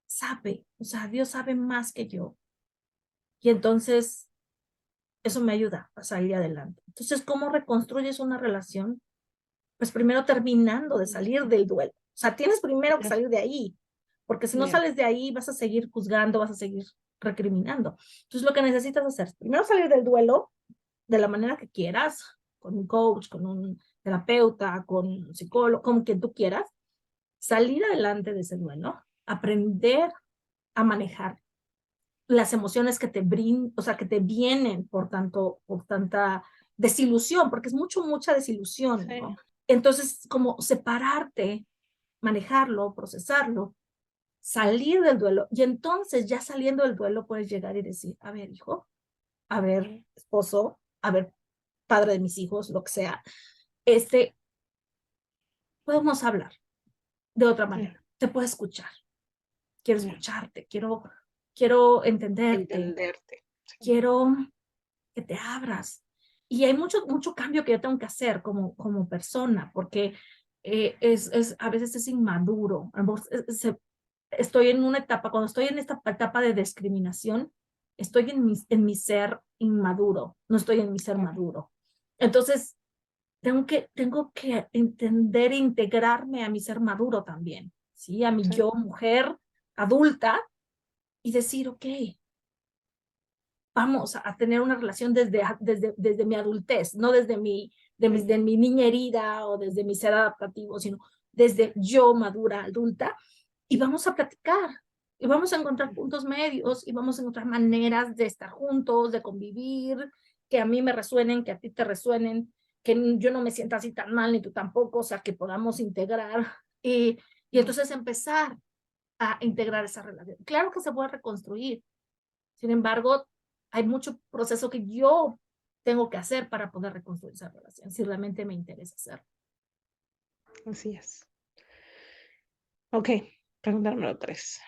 sabe, o sea, Dios sabe más que yo. Y entonces eso me ayuda a salir adelante. Entonces, ¿cómo reconstruyes una relación? Pues primero terminando de salir del duelo. O sea, tienes primero que ya, salir de ahí, porque si no ya, sales de ahí vas a seguir juzgando, vas a seguir recriminando. Entonces, lo que necesitas hacer es primero salir del duelo de la manera que quieras, con un coach, con un terapeuta, con un psicólogo, con quien tú quieras, salir adelante de ese duelo, aprender a manejar las emociones que te o sea, que te vienen por tanta desilusión, porque es mucha desilusión, sí, ¿no? Entonces, como separarte, manejarlo, procesarlo, salir del duelo, y entonces ya saliendo del duelo puedes llegar y decir, a ver, hijo, a ver, esposo, a ver, padre de mis hijos, lo que sea, este, podemos hablar de otra sí, manera, te puedo escuchar, quiero ya. escucharte, quiero entenderte, Entenderte. Sí, quiero que te abras. Y hay mucho cambio que yo tengo que hacer como persona, porque a veces es inmaduro. Estoy en una etapa, cuando estoy en esta etapa de discriminación, estoy en mi ser inmaduro, no estoy en mi ser claro, maduro. Entonces, tengo que entender e integrarme a mi ser maduro también, ¿sí? A mi sí, yo, mujer adulta, y decir, ok, vamos a tener una relación desde mi adultez, no desde sí, de mi niña herida o desde mi ser adaptativo, sino desde yo madura, adulta, y vamos a platicar, y vamos a encontrar puntos medios, y vamos a encontrar maneras de estar juntos, de convivir, que a mí me resuenen, que a ti te resuenen, que yo no me sienta así tan mal, ni tú tampoco, o sea, que podamos integrar, y entonces empezar a integrar esa relación. Claro que se puede reconstruir, sin embargo, hay mucho proceso que yo tengo que hacer para poder reconstruir esa relación, si realmente me interesa hacerlo. así es. Ok, pregunta número 3.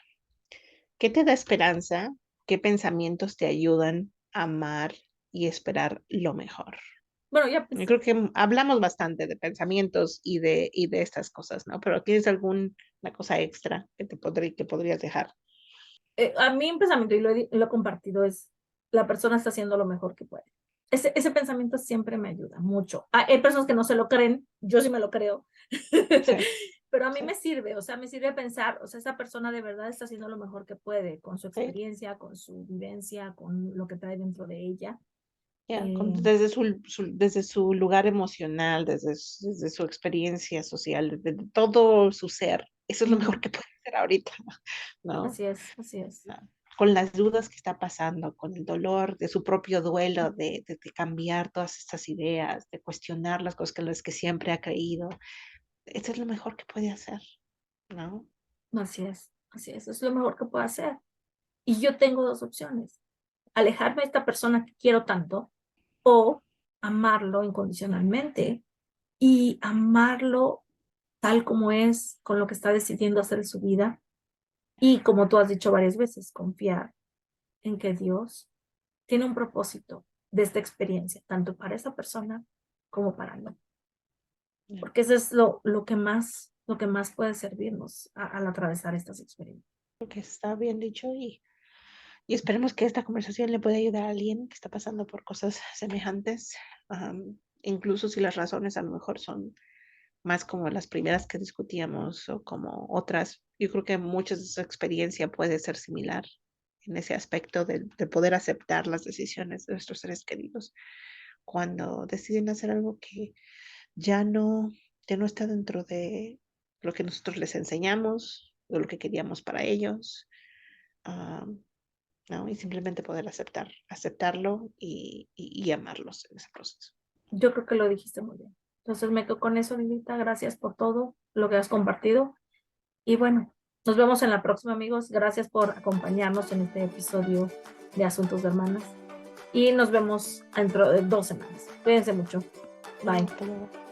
¿Qué te da esperanza? ¿Qué pensamientos te ayudan a amar y esperar lo mejor? Bueno, ya Yo pues, creo que hablamos bastante de pensamientos y de estas cosas, ¿no? Pero ¿tienes alguna cosa extra que que podrías dejar? a mí un pensamiento, y lo he compartido, es la persona está haciendo lo mejor que puede. Ese pensamiento siempre me ayuda mucho. Hay personas que no se lo creen, yo sí me lo creo, Sí, pero a mí sí, me sirve, o sea, me sirve pensar, o sea, esa persona de verdad está haciendo lo mejor que puede con su sí. experiencia, con su vivencia, con lo que trae dentro de ella. Ya, Eh, desde desde su lugar emocional, desde su experiencia social, desde todo su ser. Eso es lo mejor mm, que puede hacer ahorita, ¿no? así es, así es. No. Con las dudas que está pasando, con el dolor de su propio duelo, de cambiar todas estas ideas, de cuestionar las cosas que las que siempre ha creído. Eso es lo mejor que puede hacer, ¿no? Así es lo mejor que puedo hacer. Y yo tengo dos opciones, alejarme de esta persona que quiero tanto o amarlo incondicionalmente y amarlo tal como es, con lo que está decidiendo hacer en su vida y como tú has dicho varias veces, confiar en que Dios tiene un propósito de esta experiencia, tanto para esa persona como para mí, Ya, porque eso es lo que más puede servirnos al atravesar estas experiencias. creo que está bien dicho y esperemos que esta conversación le pueda ayudar a alguien que está pasando por cosas semejantes, incluso si las razones a lo mejor son más como las primeras que discutíamos o como otras. Yo creo que muchas de su experiencia puede ser similar en ese aspecto de poder aceptar las decisiones de nuestros seres queridos cuando deciden hacer algo que ya no, ya no está dentro de lo que nosotros les enseñamos, de lo que queríamos para ellos, ah, ¿no? Y simplemente poder aceptarlo y amarlos en ese proceso. Yo creo que lo dijiste muy bien. Entonces me quedo con eso, Lilita. Gracias por todo lo que has compartido. Y bueno, nos vemos en la próxima, amigos. Gracias por acompañarnos en este episodio de Asuntos de Hermanas. Y nos vemos dentro de 2 semanas. Cuídense mucho. Bye. Hasta luego.